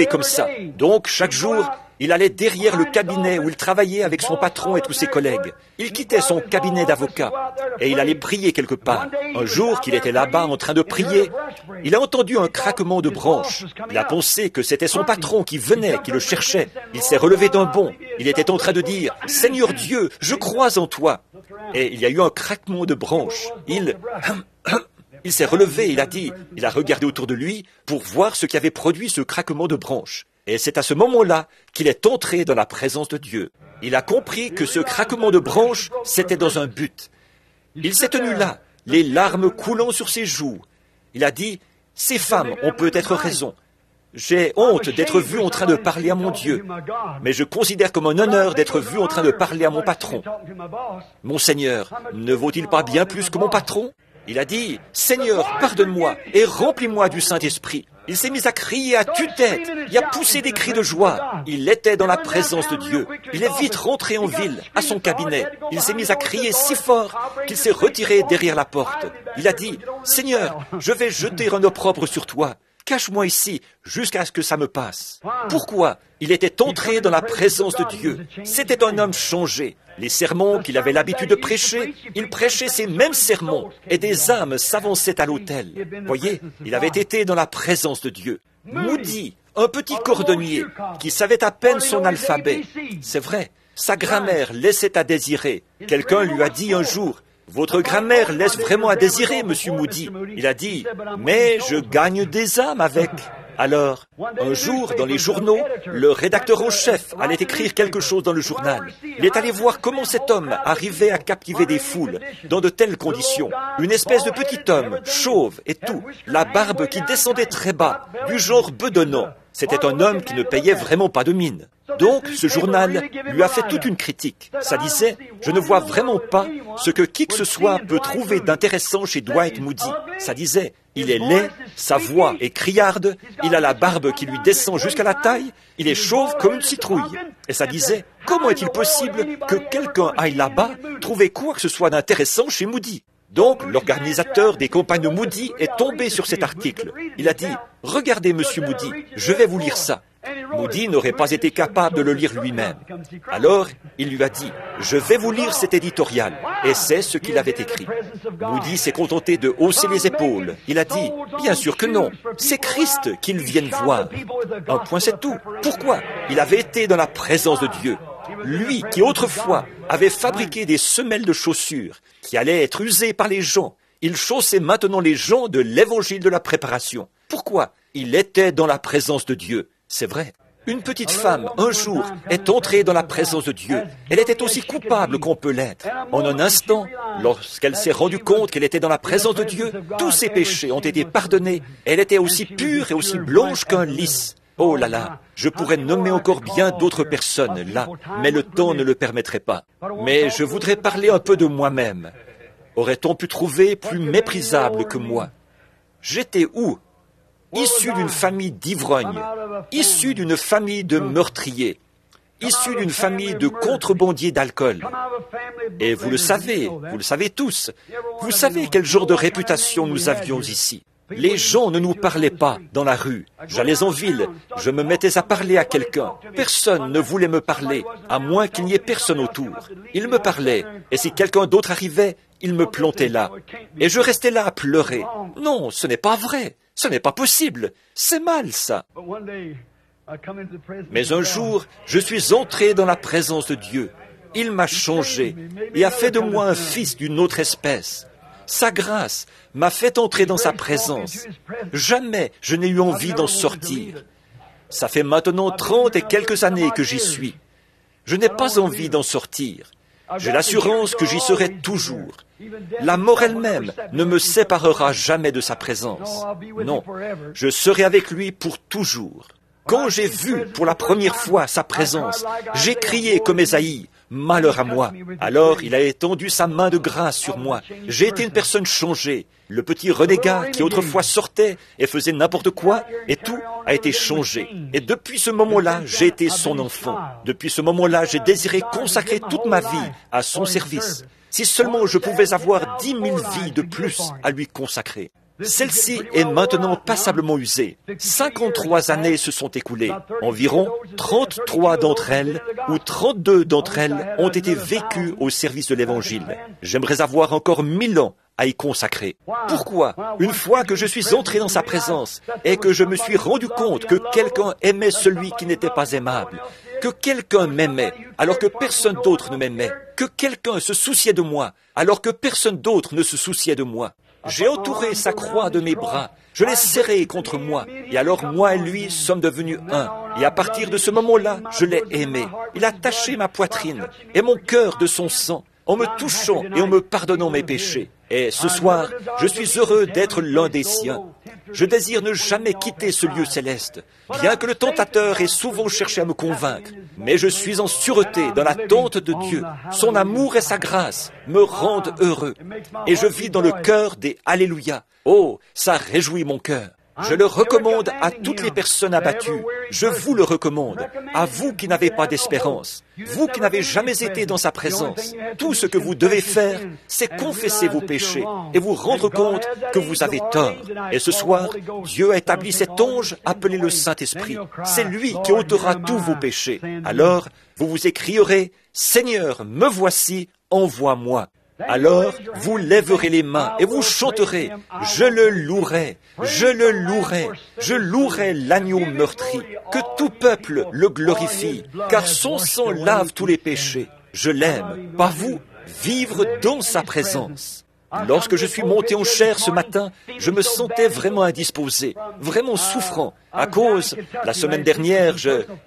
Speaker 1: comme ça. Donc, chaque jour, il allait derrière le cabinet où il travaillait avec son patron et tous ses collègues. Il quittait son cabinet d'avocat et il allait prier quelque part. Un jour qu'il était là-bas en train de prier, il a entendu un craquement de branches. Il a pensé que c'était son patron qui venait, qui le cherchait. Il s'est relevé d'un bond. Il était en train de dire, « Seigneur Dieu, je crois en toi. » Et il y a eu un craquement de branches. Il s'est relevé, il a regardé autour de lui pour voir ce qui avait produit ce craquement de branches. Et c'est à ce moment-là qu'il est entré dans la présence de Dieu. Il a compris que ce craquement de branches, c'était dans un but. Il s'est tenu là, les larmes coulant sur ses joues. Il a dit, « Ces femmes ont peut-être raison. J'ai honte d'être vu en train de parler à mon Dieu, mais je considère comme un honneur d'être vu en train de parler à mon patron. Mon Seigneur, ne vaut-il pas bien plus que mon patron ?» Il a dit, « Seigneur, pardonne-moi et remplis-moi du Saint-Esprit. » Il s'est mis à crier à tue-tête. Il a poussé des cris de joie. Il était dans la présence de Dieu. Il est vite rentré en ville, à son cabinet. Il s'est mis à crier si fort qu'il s'est retiré derrière la porte. Il a dit, « Seigneur, je vais jeter un opprobre sur toi. Cache-moi ici jusqu'à ce que ça me passe. » Pourquoi? Il était entré dans la présence de Dieu. C'était un homme changé. Les sermons qu'il avait l'habitude de prêcher, il prêchait ces mêmes sermons et des âmes s'avançaient à l'autel. Voyez, il avait été dans la présence de Dieu. Moody, un petit cordonnier qui savait à peine son alphabet. C'est vrai, sa grammaire laissait à désirer. Quelqu'un lui a dit un jour, Votre grammaire laisse vraiment à désirer, Monsieur Moody. Il a dit, mais je gagne des âmes avec. Alors, un jour, dans les journaux, le rédacteur en chef allait écrire quelque chose dans le journal. Il est allé voir comment cet homme arrivait à captiver des foules dans de telles conditions. Une espèce de petit homme, chauve et tout, la barbe qui descendait très bas, du genre bedonnant. C'était un homme qui ne payait vraiment pas de mine. Donc, ce journal lui a fait toute une critique. Ça disait, je ne vois vraiment pas ce que qui que ce soit peut trouver d'intéressant chez Dwight Moody. Ça disait, il est laid, sa voix est criarde, il a la barbe qui lui descend jusqu'à la taille, il est chauve comme une citrouille. Et ça disait, comment est-il possible que quelqu'un aille là-bas trouver quoi que ce soit d'intéressant chez Moody? Donc, l'organisateur des campagnes Moody est tombé sur cet article. Il a dit, « Regardez, Monsieur Moody, je vais vous lire ça. » Moody n'aurait pas été capable de le lire lui-même. Alors, il lui a dit, « Je vais vous lire cet éditorial. » Et c'est ce qu'il avait écrit. Moody s'est contenté de hausser les épaules. Il a dit, « Bien sûr que non. C'est Christ qu'ils viennent voir. » Un point, c'est tout. Pourquoi? Il avait été dans la présence de Dieu. Lui qui autrefois avait fabriqué des semelles de chaussures qui allaient être usées par les gens, il chaussait maintenant les gens de l'évangile de la préparation. Pourquoi? Il était dans la présence de Dieu. C'est vrai. Une petite femme, un jour, est entrée dans la présence de Dieu. Elle était aussi coupable qu'on peut l'être. En un instant, lorsqu'elle s'est rendue compte qu'elle était dans la présence de Dieu, tous ses péchés ont été pardonnés. Elle était aussi pure et aussi blanche qu'un lys. Oh là là, je pourrais nommer encore bien d'autres personnes là, mais le temps ne le permettrait pas. Mais je voudrais parler un peu de moi-même. Aurait-on pu trouver plus méprisable que moi? J'étais où? Issu d'une famille d'ivrognes, issu d'une famille de meurtriers, issu d'une famille de contrebandiers d'alcool. Et vous le savez tous, vous savez quel genre de réputation nous avions ici. Les gens ne nous parlaient pas dans la rue. J'allais en ville, je me mettais à parler à quelqu'un. Personne ne voulait me parler, à moins qu'il n'y ait personne autour. Ils me parlaient, et si quelqu'un d'autre arrivait, il me plantait là. Et je restais là à pleurer. Non, ce n'est pas vrai, ce n'est pas possible, c'est mal ça. Mais un jour, je suis entré dans la présence de Dieu. Il m'a changé et a fait de moi un fils d'une autre espèce. Sa grâce m'a fait entrer dans sa présence. Jamais je n'ai eu envie d'en sortir. Ça fait maintenant 30 et quelques années que j'y suis. Je n'ai pas envie d'en sortir. J'ai l'assurance que j'y serai toujours. La mort elle-même ne me séparera jamais de sa présence. Non, je serai avec lui pour toujours. Quand j'ai vu pour la première fois sa présence, j'ai crié comme Ésaïe, « Malheur à moi !» Alors il a étendu sa main de grâce sur moi. J'ai été une personne changée. Le petit renégat qui autrefois sortait et faisait n'importe quoi, et tout a été changé. Et depuis ce moment-là, j'ai été son enfant. Depuis ce moment-là, j'ai désiré consacrer toute ma vie à son service. Si seulement je pouvais avoir 10 000 vies de plus à lui consacrer. Celle-ci est maintenant passablement usée. 53 années se sont écoulées. Environ 33 d'entre elles, ou 32 d'entre elles, ont été vécues au service de l'Évangile. J'aimerais avoir encore 1000 ans à y consacrer. Pourquoi? Une fois que je suis entré dans sa présence et que je me suis rendu compte que quelqu'un aimait celui qui n'était pas aimable, que quelqu'un m'aimait alors que personne d'autre ne m'aimait, que quelqu'un se souciait de moi alors que personne d'autre ne se souciait de moi. J'ai entouré sa croix de mes bras, je l'ai serré contre moi, et alors moi et lui sommes devenus un. Et à partir de ce moment-là, je l'ai aimé. Il a taché ma poitrine et mon cœur de son sang, en me touchant et en me pardonnant mes péchés. Et ce soir, je suis heureux d'être l'un des siens. Je désire ne jamais quitter ce lieu céleste, bien que le tentateur ait souvent cherché à me convaincre. Mais je suis en sûreté dans l'attente de Dieu. Son amour et sa grâce me rendent heureux. Et je vis dans le cœur des Alléluia. Oh, ça réjouit mon cœur. Je le recommande à toutes les personnes abattues. Je vous le recommande, à vous qui n'avez pas d'espérance, vous qui n'avez jamais été dans sa présence. Tout ce que vous devez faire, c'est confesser vos péchés et vous rendre compte que vous avez tort. Et ce soir, Dieu a établi cet ange appelé le Saint-Esprit. C'est lui qui ôtera tous vos péchés. Alors, vous vous écrierez, « Seigneur, me voici, envoie-moi ». Alors, vous lèverez les mains et vous chanterez, « Je le louerai, je le louerai, je louerai l'agneau meurtri, que tout peuple le glorifie, car son sang lave tous les péchés. Je l'aime, pas vous, vivre dans sa présence. Lorsque je suis monté en chair ce matin, je me sentais vraiment indisposé, vraiment souffrant, à cause, la semaine dernière,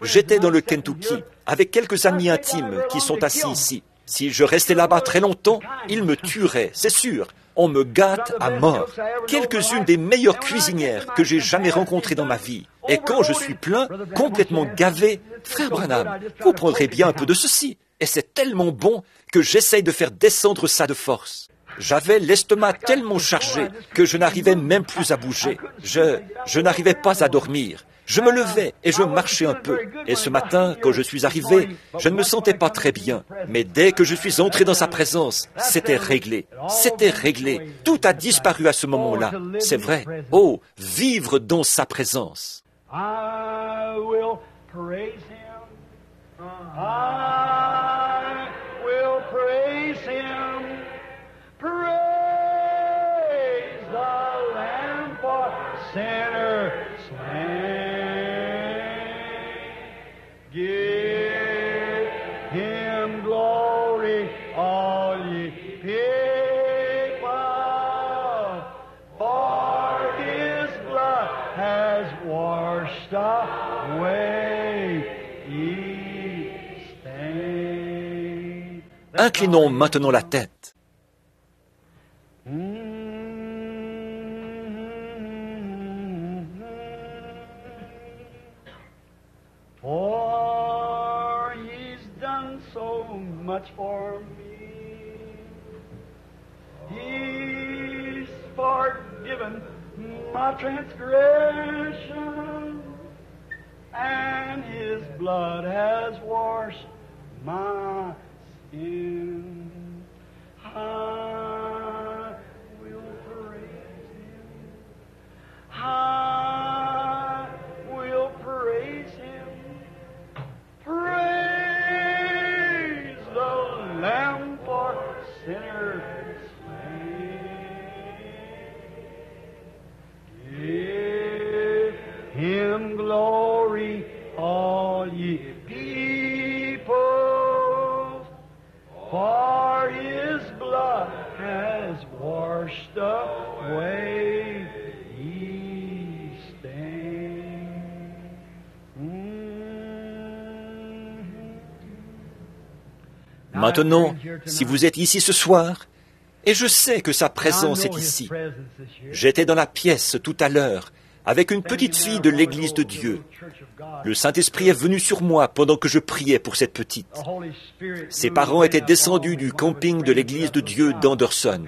Speaker 1: j'étais dans le Kentucky, avec quelques amis intimes qui sont assis ici. Si je restais là-bas très longtemps, ils me tueraient, c'est sûr. On me gâte à mort. Quelques-unes des meilleures cuisinières que j'ai jamais rencontrées dans ma vie. Et quand je suis plein, complètement gavé, frère Branham, vous prendrez bien un peu de ceci. Et c'est tellement bon que j'essaye de faire descendre ça de force. J'avais l'estomac tellement chargé que je n'arrivais même plus à bouger. Je n'arrivais pas à dormir. Je me levais et je marchais un peu. Et ce matin, quand je suis arrivé, je ne me sentais pas très bien. Mais dès que je suis entré dans sa présence, c'était réglé. C'était réglé. Tout a disparu à ce moment-là. C'est vrai. Oh, vivre dans sa présence.
Speaker 2: I will praise him. I will praise him. Praise the Lamb for sinners slain. Give him glory, all ye people, for his blood has washed away ye stain.
Speaker 1: Inclinons maintenant la tête.
Speaker 2: For he's done so much for me. He's forgiven my transgression, and his blood has washed my sin. I will praise him. I will praise him. Praise the Lamb for sinners slain. Give him glory, all ye people, for his blood has washed away ye stain.
Speaker 1: Maintenant, si vous êtes ici ce soir, et je sais que sa présence est ici. J'étais dans la pièce tout à l'heure, avec une petite fille de l'Église de Dieu. Le Saint-Esprit est venu sur moi pendant que je priais pour cette petite. Ses parents étaient descendus du camping de l'Église de Dieu d'Anderson.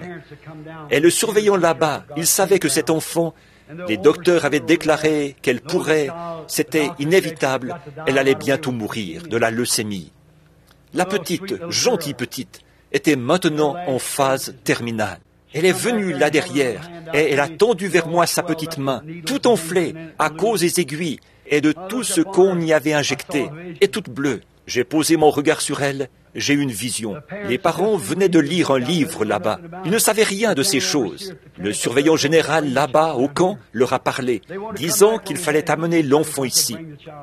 Speaker 1: Et le surveillant là-bas, il savait que cet enfant, les docteurs avaient déclaré qu'elle pourrait, c'était inévitable, elle allait bientôt mourir de la leucémie. La petite, gentille petite, était maintenant en phase terminale. Elle est venue là derrière et elle a tendu vers moi sa petite main, tout enflée à cause des aiguilles et de tout ce qu'on y avait injecté, et toute bleue. J'ai posé mon regard sur elle, j'ai eu une vision. Les parents venaient de lire un livre là-bas. Ils ne savaient rien de ces choses. Le surveillant général là-bas au camp leur a parlé, disant qu'il fallait amener l'enfant ici.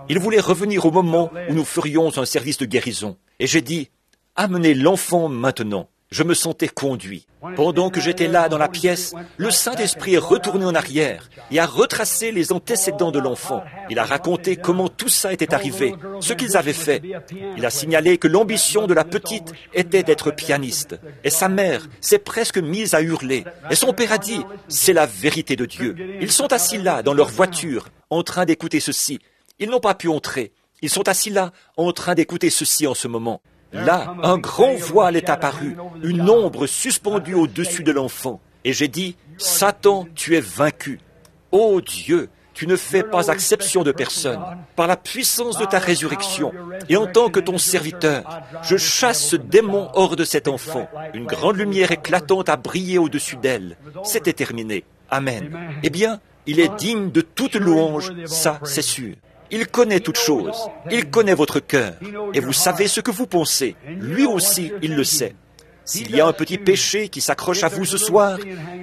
Speaker 1: Il voulait revenir au moment où nous ferions un service de guérison. Et j'ai dit, amenez l'enfant maintenant. Je me sentais conduit. Pendant que j'étais là dans la pièce, le Saint-Esprit est retourné en arrière et a retracé les antécédents de l'enfant. Il a raconté comment tout ça était arrivé, ce qu'ils avaient fait. Il a signalé que l'ambition de la petite était d'être pianiste. Et sa mère s'est presque mise à hurler. Et son père a dit, c'est la vérité de Dieu. Ils sont assis là, dans leur voiture, en train d'écouter ceci. Ils n'ont pas pu entrer. Ils sont assis là, en train d'écouter ceci en ce moment. Là, un grand voile est apparu, une ombre suspendue au-dessus de l'enfant. Et j'ai dit, Satan, tu es vaincu. Ô Dieu, tu ne fais pas exception de personne. Par la puissance de ta résurrection, et en tant que ton serviteur, je chasse ce démon hors de cet enfant. Une grande lumière éclatante a brillé au-dessus d'elle. C'était terminé. Amen. Eh bien, il est digne de toute louange, ça c'est sûr. Il connaît toutes choses. Il connaît votre cœur. Et vous savez ce que vous pensez. Lui aussi, il le sait. S'il y a un petit péché qui s'accroche à vous ce soir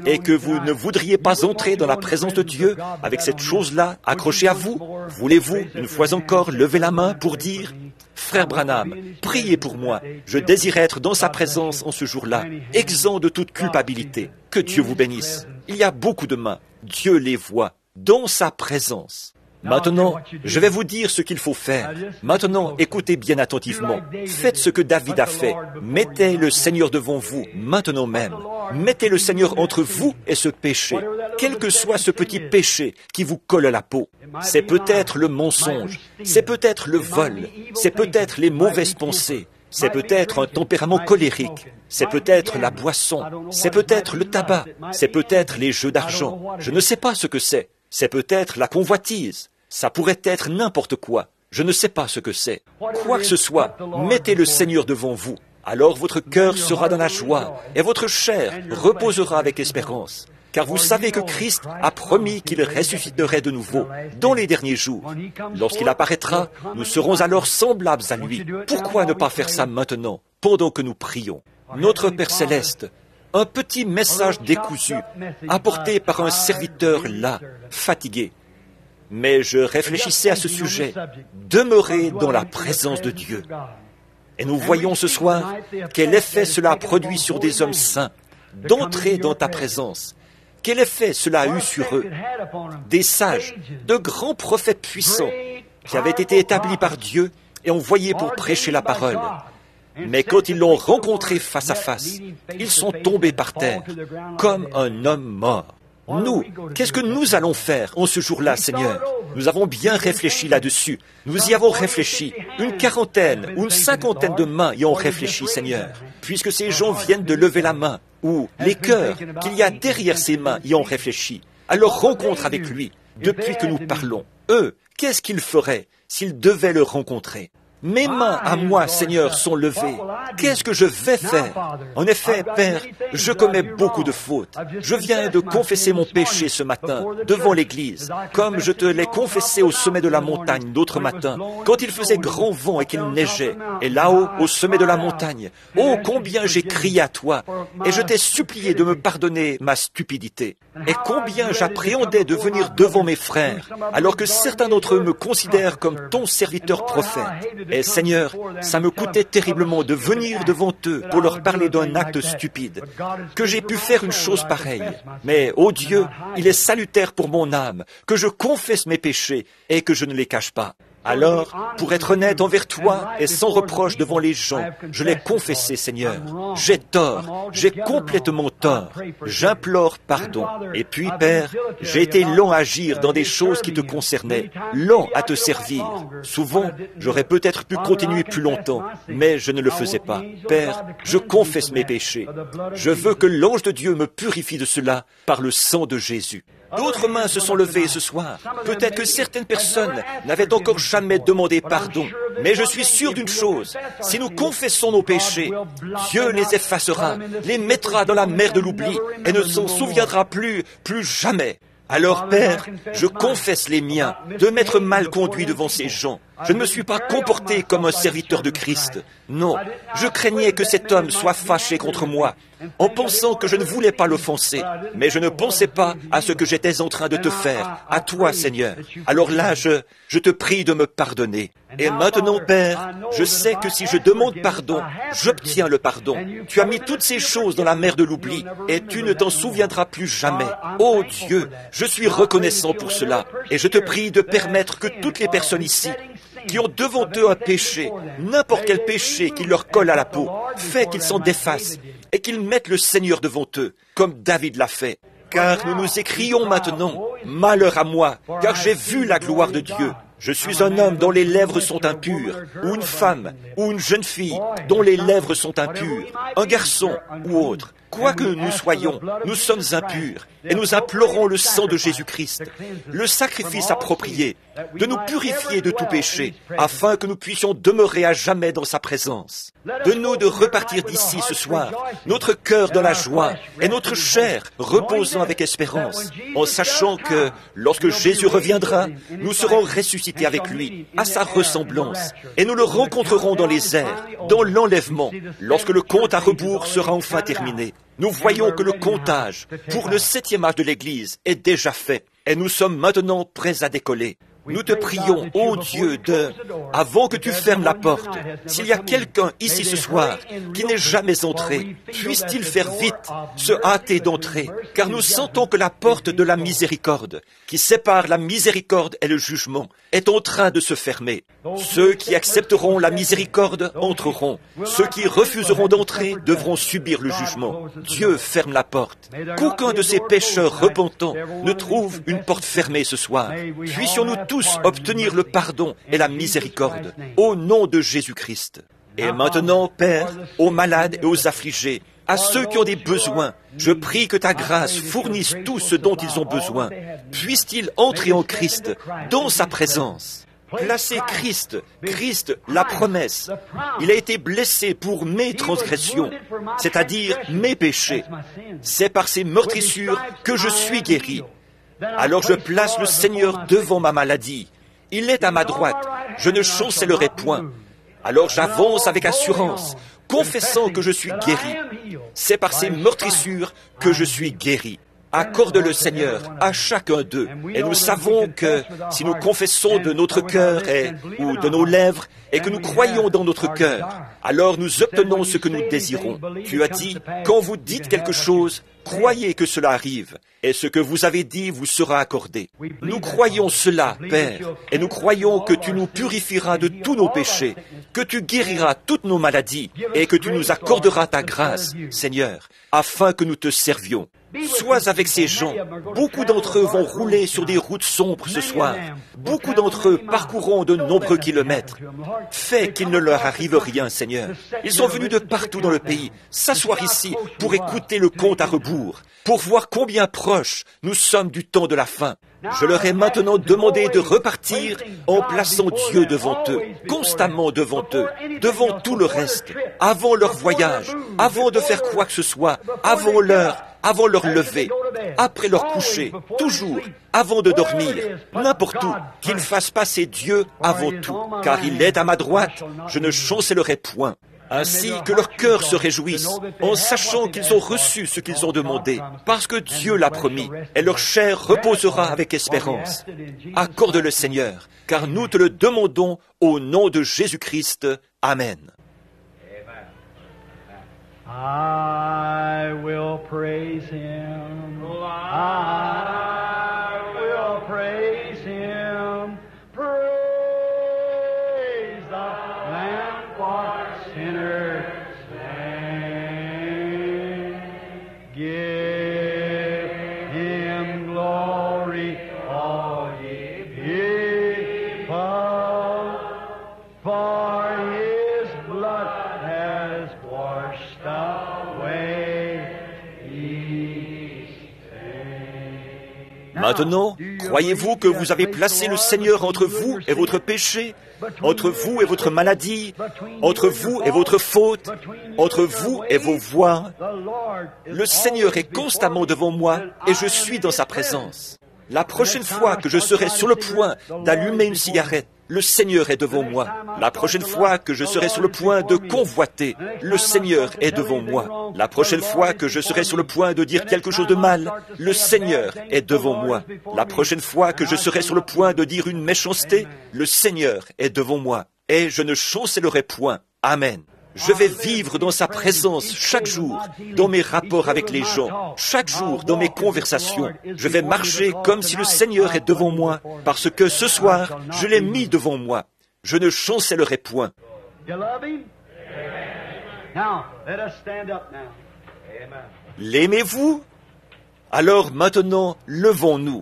Speaker 1: et que vous ne voudriez pas entrer dans la présence de Dieu avec cette chose-là accrochée à vous, voulez-vous, une fois encore, lever la main pour dire « Frère Branham, priez pour moi. Je désire être dans sa présence en ce jour-là, exempt de toute culpabilité. Que Dieu vous bénisse. Il y a beaucoup de mains. Dieu les voit dans sa présence. Maintenant, je vais vous dire ce qu'il faut faire. Maintenant, écoutez bien attentivement. Faites ce que David a fait. Mettez le Seigneur devant vous, maintenant même. Mettez le Seigneur entre vous et ce péché. Quel que soit ce petit péché qui vous colle à la peau. C'est peut-être le mensonge. C'est peut-être le vol. C'est peut-être les mauvaises pensées. C'est peut-être un tempérament colérique. C'est peut-être la boisson. C'est peut-être le tabac. C'est peut-être les jeux d'argent. Je ne sais pas ce que c'est. C'est peut-être la convoitise. Ça pourrait être n'importe quoi. Je ne sais pas ce que c'est. Quoi que ce soit, mettez le Seigneur devant vous. Alors votre cœur sera dans la joie et votre chair reposera avec espérance. Car vous savez que Christ a promis qu'il ressusciterait de nouveau dans les derniers jours. Lorsqu'il apparaîtra, nous serons alors semblables à lui. Pourquoi ne pas faire ça maintenant, pendant que nous prions? Notre Père Céleste, un petit message décousu, apporté par un serviteur là, fatigué. Mais je réfléchissais à ce sujet, demeurer dans la présence de Dieu. Et nous voyons ce soir quel effet cela a produit sur des hommes saints, d'entrer dans ta présence. Quel effet cela a eu sur eux? Des sages, de grands prophètes puissants, qui avaient été établis par Dieu et envoyés pour prêcher la parole. Mais quand ils l'ont rencontré face à face, ils sont tombés par terre, comme un homme mort. Nous, qu'est-ce que nous allons faire en ce jour-là, Seigneur? Nous avons bien réfléchi là-dessus. Nous y avons réfléchi. Une quarantaine ou une cinquantaine de mains y ont réfléchi, Seigneur. Puisque ces gens viennent de lever la main, ou les cœurs qu'il y a derrière ces mains y ont réfléchi, à leur rencontre avec lui, depuis que nous parlons. Eux, qu'est-ce qu'ils feraient s'ils devaient le rencontrer? Mes mains à moi, Seigneur, sont levées. Qu'est-ce que je vais faire? En effet, Père, je commets beaucoup de fautes. Je viens de confesser mon péché ce matin, devant l'Église, comme je te l'ai confessé au sommet de la montagne l'autre matin, quand il faisait grand vent et qu'il neigeait. Et là-haut, au sommet de la montagne, oh, combien j'ai crié à toi, et je t'ai supplié de me pardonner ma stupidité. Et combien j'appréhendais de venir devant mes frères, alors que certains d'entre eux me considèrent comme ton serviteur prophète. Et Seigneur, ça me coûtait terriblement de venir devant eux pour leur parler d'un acte stupide, que j'ai pu faire une chose pareille. Mais, ô Dieu, il est salutaire pour mon âme, que je confesse mes péchés et que je ne les cache pas. Alors, pour être honnête envers toi et sans reproche devant les gens, je l'ai confessé, Seigneur. J'ai tort, j'ai complètement tort. J'implore pardon. Et puis, Père, j'ai été lent à agir dans des choses qui te concernaient, lent à te servir. Souvent, j'aurais peut-être pu continuer plus longtemps, mais je ne le faisais pas. Père, je confesse mes péchés. Je veux que l'ange de Dieu me purifie de cela par le sang de Jésus. D'autres mains se sont levées ce soir. Peut-être que certaines personnes n'avaient encore jamais demandé pardon. Mais je suis sûr d'une chose. Si nous confessons nos péchés, Dieu les effacera, les mettra dans la mer de l'oubli et ne s'en souviendra plus jamais. Alors, Père, je confesse les miens, de m'être mal conduit devant ces gens. Je ne me suis pas comporté comme un serviteur de Christ. Non, je craignais que cet homme soit fâché contre moi, en pensant que je ne voulais pas l'offenser. Mais je ne pensais pas à ce que j'étais en train de te faire, à toi, Seigneur. Alors là, je te prie de me pardonner. Et maintenant, Père, je sais que si je demande pardon, j'obtiens le pardon. Tu as mis toutes ces choses dans la mer de l'oubli, et tu ne t'en souviendras plus jamais. Oh Dieu, je suis reconnaissant pour cela, et je te prie de permettre que toutes les personnes ici, qui ont devant eux un péché, n'importe quel péché qui leur colle à la peau, fait qu'ils s'en défassent et qu'ils mettent le Seigneur devant eux, comme David l'a fait. Car nous nous écrions maintenant, « Malheur à moi, car j'ai vu la gloire de Dieu. Je suis un homme dont les lèvres sont impures, ou une femme, ou une jeune fille dont les lèvres sont impures, un garçon ou autre. Quoi que nous soyons, nous sommes impurs, et nous implorons le sang de Jésus-Christ, le sacrifice approprié, de nous purifier de tout péché, afin que nous puissions demeurer à jamais dans sa présence. Donne-nous de repartir d'ici ce soir, notre cœur dans la joie, et notre chair reposant avec espérance, en sachant que, lorsque Jésus reviendra, nous serons ressuscités avec lui, à sa ressemblance, et nous le rencontrerons dans les airs, dans l'enlèvement, lorsque le compte à rebours sera enfin terminé. Nous voyons que le comptage pour le 7e âge de l'Église est déjà fait, et nous sommes maintenant prêts à décoller. Nous te prions, ô Dieu, avant que tu fermes la porte, s'il y a quelqu'un ici ce soir qui n'est jamais entré, puisse-t-il faire vite, se hâter d'entrer, car nous sentons que la porte de la miséricorde, qui sépare la miséricorde et le jugement, est en train de se fermer. Ceux qui accepteront la miséricorde entreront. Ceux qui refuseront d'entrer devront subir le jugement. Dieu ferme la porte. Qu'aucun de ces pécheurs repentants ne trouve une porte fermée ce soir. Puissions-nous tous obtenir le pardon et la miséricorde au nom de Jésus-Christ. Et maintenant, Père, aux malades et aux affligés, à ceux qui ont des besoins, je prie que ta grâce fournisse tout ce dont ils ont besoin. Puissent-ils entrer en Christ, dans sa présence. Placez Christ, la promesse. Il a été blessé pour mes transgressions, c'est-à-dire mes péchés. C'est par ses meurtrissures que je suis guéri. Alors je place le Seigneur devant ma maladie. Il est à ma droite, je ne chancellerai point. Alors j'avance avec assurance, confessant que je suis guéri. C'est par ses meurtrissures que je suis guéri. Accorde-le, Seigneur, à chacun d'eux. Et nous savons que si nous confessons de notre cœur ou de nos lèvres et que nous croyons dans notre cœur, alors nous obtenons ce que nous désirons. Tu as dit, quand vous dites quelque chose, croyez que cela arrive, et ce que vous avez dit vous sera accordé. Nous croyons cela, Père, et nous croyons que tu nous purifieras de tous nos péchés, que tu guériras toutes nos maladies, et que tu nous accorderas ta grâce, Seigneur, afin que nous te servions. Sois avec ces gens. Beaucoup d'entre eux vont rouler sur des routes sombres ce soir. Beaucoup d'entre eux parcourront de nombreux kilomètres. Fais qu'il ne leur arrive rien, Seigneur. Ils sont venus de partout dans le pays, s'asseoir ici pour écouter le compte à rebours, pour voir combien proches nous sommes du temps de la fin. Je leur ai maintenant demandé de repartir en plaçant Dieu devant eux, constamment devant eux, devant tout le reste, avant leur voyage, avant de faire quoi que ce soit, avant leur lever, après leur coucher, toujours, avant de dormir, n'importe où, qu'ils fassent passer Dieu avant tout, car il est à ma droite, je ne chancellerai point. Ainsi que leur cœur se réjouisse, en sachant qu'ils ont reçu ce qu'ils ont demandé, parce que Dieu l'a promis, et leur chair reposera avec espérance. Accorde-le, Seigneur, car nous te le demandons au nom de Jésus-Christ. Amen.
Speaker 2: I will praise him. I will praise him. Praise the Lamb for sinners slain. Give him glory, all ye people, for his blood has washed away his stain.
Speaker 1: Maintenant, croyez-vous que vous avez placé le Seigneur entre vous et votre péché, entre vous et votre maladie, entre vous et votre faute, entre vous et vos voies? Le Seigneur est constamment devant moi et je suis dans sa présence. La prochaine fois que je serai sur le point d'allumer une cigarette, le Seigneur est devant moi. La prochaine fois que je serai sur le point de convoiter, le Seigneur est devant moi. La prochaine fois que je serai sur le point de dire quelque chose de mal, le Seigneur est devant moi. La prochaine fois que je serai sur le point de dire une méchanceté, le Seigneur est devant moi. Et je ne chancellerai point. Amen. Je vais vivre dans sa présence chaque jour, dans mes rapports avec les gens, chaque jour dans mes conversations. Je vais marcher comme si le Seigneur est devant moi, parce que ce soir, je l'ai mis devant moi. Je ne chancellerai point. L'aimez-vous? Alors maintenant, levons-nous.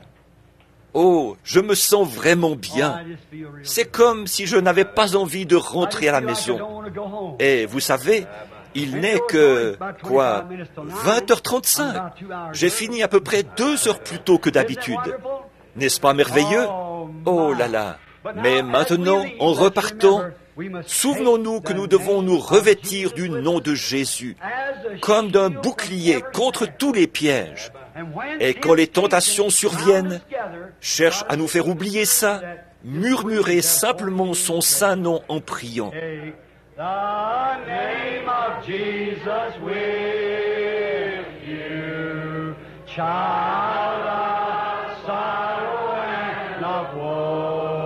Speaker 1: Oh, je me sens vraiment bien. C'est comme si je n'avais pas envie de rentrer à la maison. Et vous savez, il n'est que, 20h35. J'ai fini à peu près 2 heures plus tôt que d'habitude. N'est-ce pas merveilleux? Oh là là. Mais maintenant, en repartant, souvenons-nous que nous devons nous revêtir du nom de Jésus, comme d'un bouclier contre tous les pièges. Et quand les tentations surviennent, cherche à nous faire oublier ça, murmurer simplement son saint nom en priant.
Speaker 2: The name of Jesus with you, child of sorrow and of woe.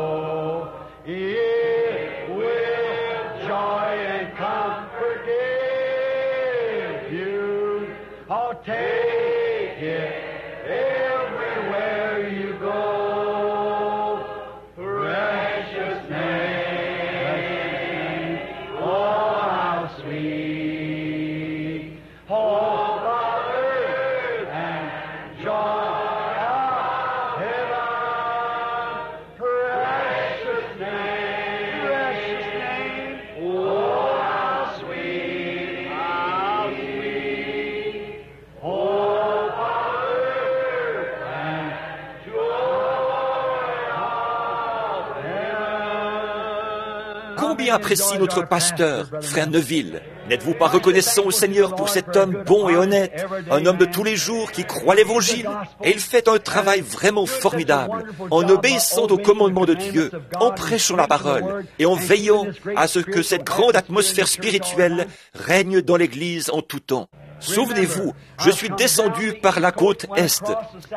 Speaker 1: combien apprécie notre pasteur, frère Neville. N'êtes-vous pas reconnaissant au Seigneur pour cet homme bon et honnête, un homme de tous les jours qui croit l'Évangile? Et il fait un travail vraiment formidable, en obéissant au commandement de Dieu, en prêchant la parole et en veillant à ce que cette grande atmosphère spirituelle règne dans l'Église en tout temps. Souvenez-vous, je suis descendu par la côte Est,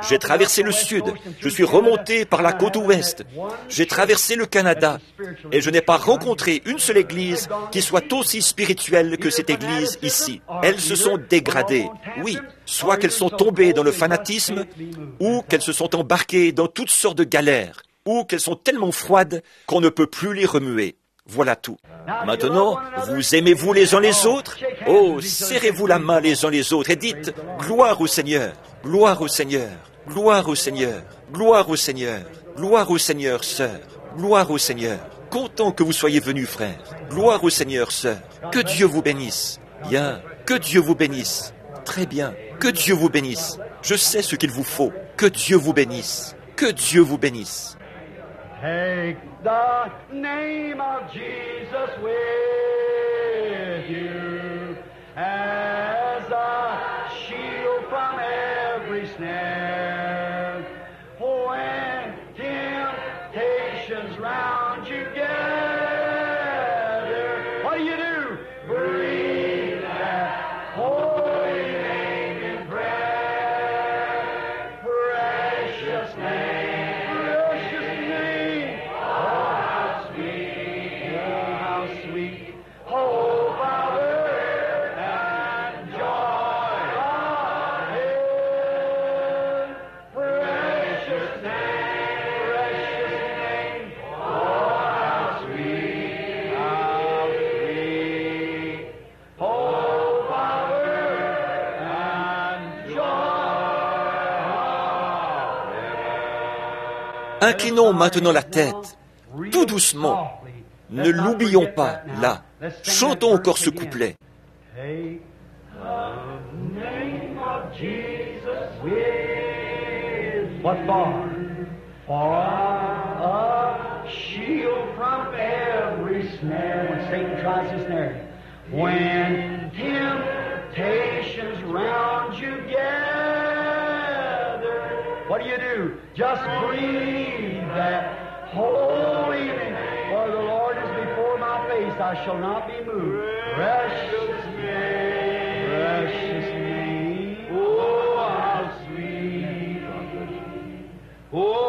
Speaker 1: j'ai traversé le Sud, je suis remonté par la côte Ouest, j'ai traversé le Canada, et je n'ai pas rencontré une seule église qui soit aussi spirituelle que cette église ici. Elles se sont dégradées, oui, soit qu'elles sont tombées dans le fanatisme, ou qu'elles se sont embarquées dans toutes sortes de galères, ou qu'elles sont tellement froides qu'on ne peut plus les remuer. Voilà tout. Maintenant, vous aimez-vous les uns les autres? Oh, serrez-vous la main les uns les autres et dites « Gloire au Seigneur, gloire au Seigneur, gloire au Seigneur, gloire au Seigneur, gloire au Seigneur, sœur, gloire au Seigneur. » Content que vous soyez venus, frère. Gloire au Seigneur, sœur. Que Dieu vous bénisse. Bien, que Dieu vous bénisse. Très bien, que Dieu vous bénisse. Je sais ce qu'il vous faut. Que Dieu vous bénisse. Que Dieu vous bénisse.
Speaker 2: Take the name of Jesus with you as a shield from every snare. When temptations round you gather, what do? Breathe that holy name in prayer. Precious name.
Speaker 1: Inclinons maintenant la tête, tout doucement. Ne l'oublions pas, là. Chantons encore ce couplet.
Speaker 2: Take the name of Jesus with you. What for? For a shield from every snare. When Satan tries to snare you. When temptations round you gather, what do? Just breathe that holy name. For the Lord is before my face, I shall not be moved. Precious name, precious name. Oh, how sweet. Oh,